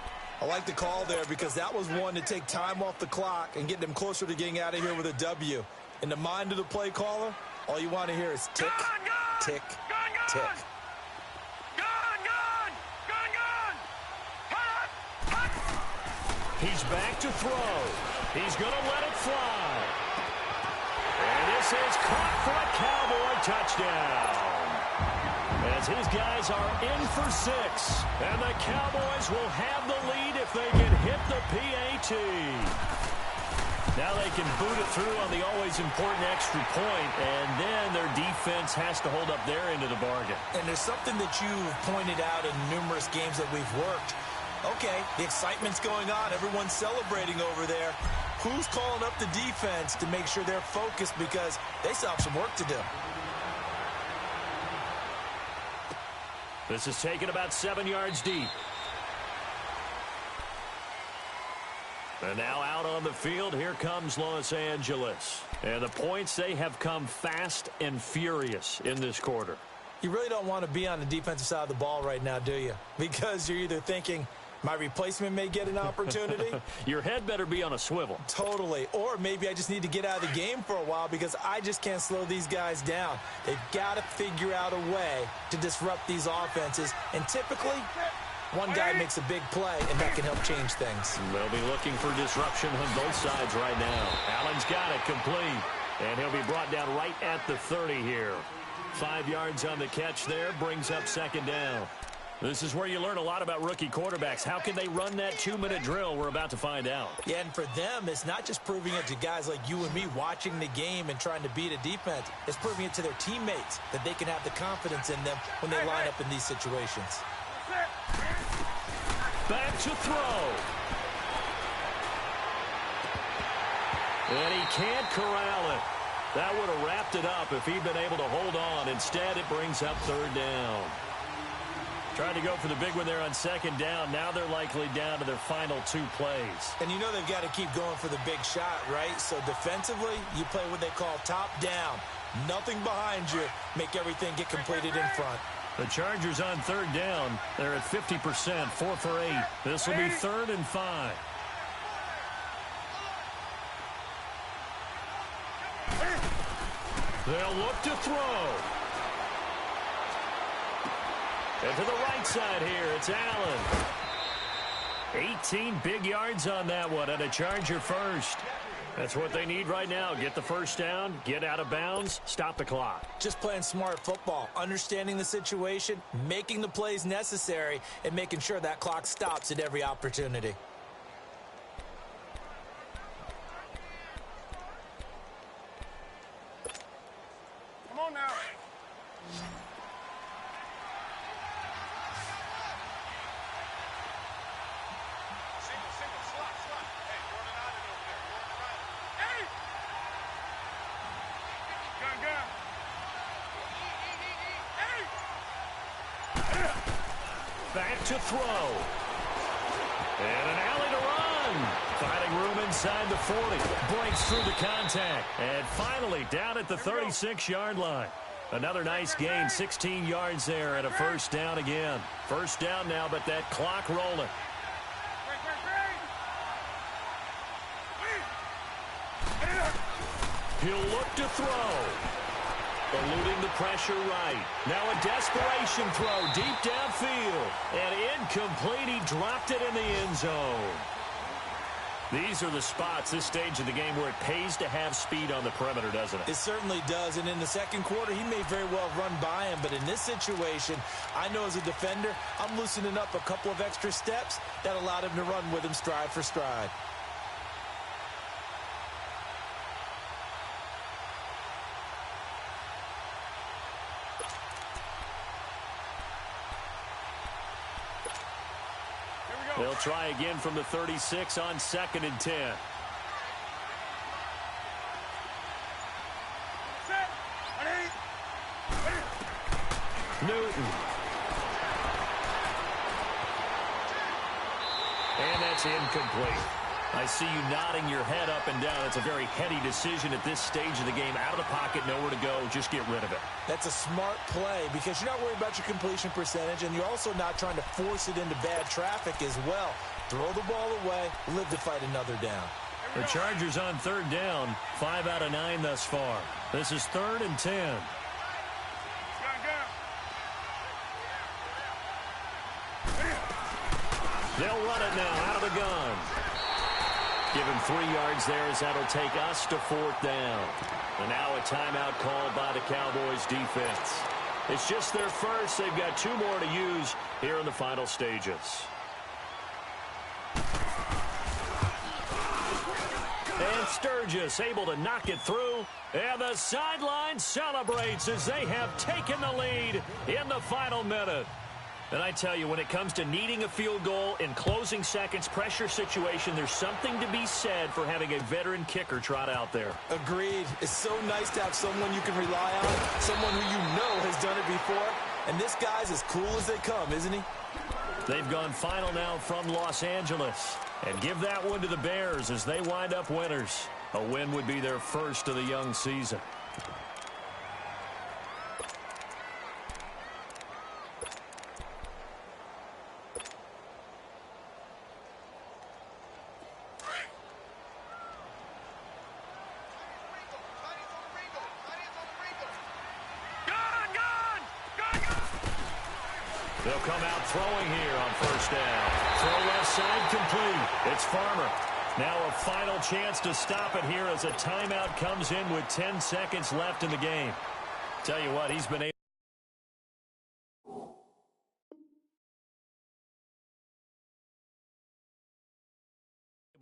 I like the call there because that was one to take time off the clock and get them closer to getting out of here with a W. In the mind of the play caller, all you want to hear is tick, tick, tick. He's back to throw. He's going to let it fly. And this is caught for a Cowboy touchdown. As his guys are in for 6. And the Cowboys will have the lead if they can hit the PAT. Now they can boot it through on the always important extra point, and then their defense has to hold up their end of the bargain. And there's something that you've pointed out in numerous games that we've worked. Okay, the excitement's going on. Everyone's celebrating over there. Who's calling up the defense to make sure they're focused, because they still have some work to do. This is taken about 7 yards deep. And now out on the field, here comes Los Angeles. And the points, they have come fast and furious in this quarter. You really don't want to be on the defensive side of the ball right now, do you? Because you're either thinking, my replacement may get an opportunity. Your head better be on a swivel. Totally. Or maybe I just need to get out of the game for a while because I just can't slow these guys down. They've got to figure out a way to disrupt these offenses. And typically, one guy makes a big play, and that can help change things. They'll be looking for disruption on both sides right now. Allen's got it complete. And he'll be brought down right at the 30 here. 5 yards on the catch there, brings up second down. This is where you learn a lot about rookie quarterbacks. How can they run that 2-minute drill? We're about to find out. Yeah, and for them, it's not just proving it to guys like you and me watching the game and trying to beat a defense. It's proving it to their teammates that they can have the confidence in them when they line up in these situations. Back to throw. And he can't corral it. That would have wrapped it up if he'd been able to hold on. Instead, it brings up third down. Trying to go for the big one there on second down. Now they're likely down to their final 2 plays. And you know they've got to keep going for the big shot, right? So defensively, you play what they call top down. Nothing behind you. Make everything get completed in front. The Chargers on third down. They're at 50%, 4 for 8. This will be 3rd and 5. They'll look to throw. And to the right side here, it's Allen. 18 big yards on that one, and a Charger first. That's what they need right now. Get the first down, get out of bounds, stop the clock. Just playing smart football, understanding the situation, making the plays necessary, and making sure that clock stops at every opportunity. Come on now. Back to throw. And an alley to run. Finding room inside the 40. Breaks through the contact. And finally down at the 36-yard line. Another nice gain, 16 yards there and a first down again. First down now, but that clock rolling. He'll look to throw. Eluding the pressure right. Now a desperation throw deep downfield. And incomplete. He dropped it in the end zone. These are the spots, this stage of the game, where it pays to have speed on the perimeter, doesn't it? It certainly does. And in the second quarter, he may very well run by him. But in this situation, I know as a defender, I'm loosening up a couple of extra steps that allowed him to run with him stride for stride. They'll try again from the 36 on 2nd and 10. Newton. And that's incomplete. I see you nodding your head up and down. It's a very heady decision at this stage of the game. Out of the pocket, nowhere to go. Just get rid of it. That's a smart play because you're not worried about your completion percentage, and you're also not trying to force it into bad traffic as well. Throw the ball away, live to fight another down. The Chargers on third down, 5 out of 9 thus far. This is 3rd and 10. They'll run it now out of the gun. Give him 3 yards there as that'll take us to 4th down. And now a timeout called by the Cowboys defense. It's just their first. They've got 2 more to use here in the final stages. And Sturgis able to knock it through. And the sideline celebrates as they have taken the lead in the final minute. And I tell you, when it comes to needing a field goal in closing seconds pressure situation, there's something to be said for having a veteran kicker trot out there. Agreed. It's so nice to have someone you can rely on, someone who you know has done it before. And this guy's as cool as they come, isn't he? They've gone final now from Los Angeles. And give that one to the Bears as they wind up winners. A win would be their first of the young season. They'll come out throwing here on first down. Throw left side complete. It's Farmer. Now a final chance to stop it here as a timeout comes in with 10 seconds left in the game. Tell you what, he's been able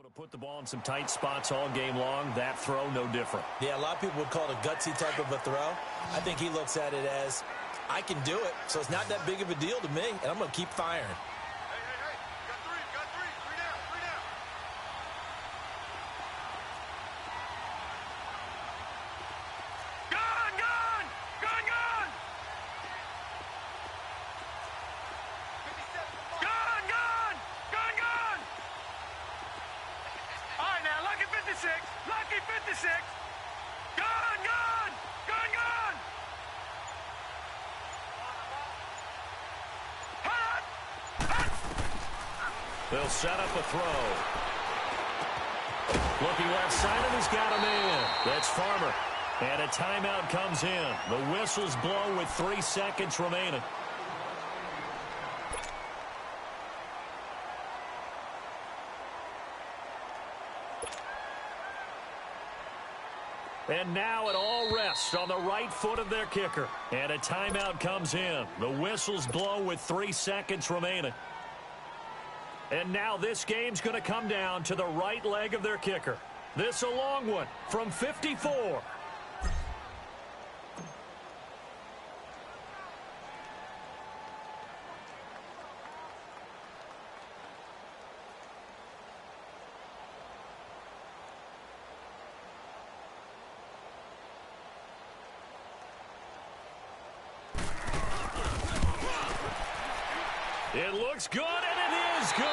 to put the ball in some tight spots all game long. That throw, no different. Yeah, a lot of people would call it a gutsy type of a throw. I think he looks at it as, I can do it, so it's not that big of a deal to me, and I'm going to keep firing. Hey. Got three. 3 down. Gun! 57. Gun! All right, now, lucky 56. Gun! They'll set up a throw. Looking left side, and he's got him in. That's Farmer. And a timeout comes in. The whistle's blown with 3 seconds remaining. And now it all rests on the right foot of their kicker. And a timeout comes in. The whistle's blown with 3 seconds remaining. And now this game's going to come down to the right leg of their kicker. This a long one from 54. It looks good, and it is good.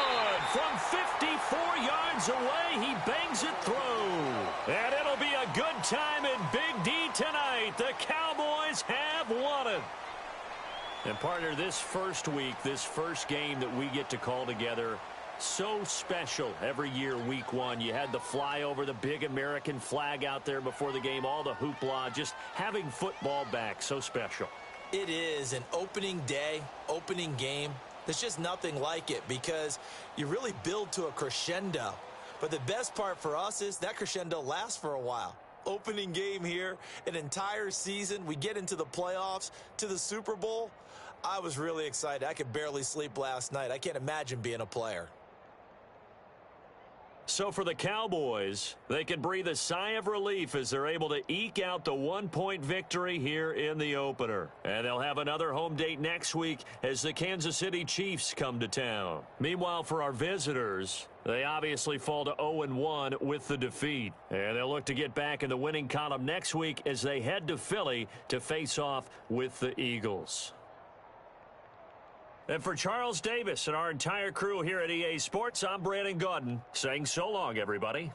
From 54 yards away, he bangs it through. And it'll be a good time in Big D tonight. The Cowboys have won it. And, partner, this first week, this first game that we get to call together, so special every year, week 1. You had the flyover, the big American flag out there before the game, all the hoopla, just having football back, so special. It is an opening day, opening game. There's just nothing like it because you really build to a crescendo. But the best part for us is that crescendo lasts for a while. Opening game here, an entire season. We get into the playoffs, to the Super Bowl. I was really excited. I could barely sleep last night. I can't imagine being a player. So for the Cowboys, they can breathe a sigh of relief as they're able to eke out the 1-point victory here in the opener. And they'll have another home date next week as the Kansas City Chiefs come to town. Meanwhile, for our visitors, they obviously fall to 0-1 with the defeat. And they'll look to get back in the winning column next week as they head to Philly to face off with the Eagles. And for Charles Davis and our entire crew here at EA Sports, I'm Brandon Gaudin saying so long, everybody.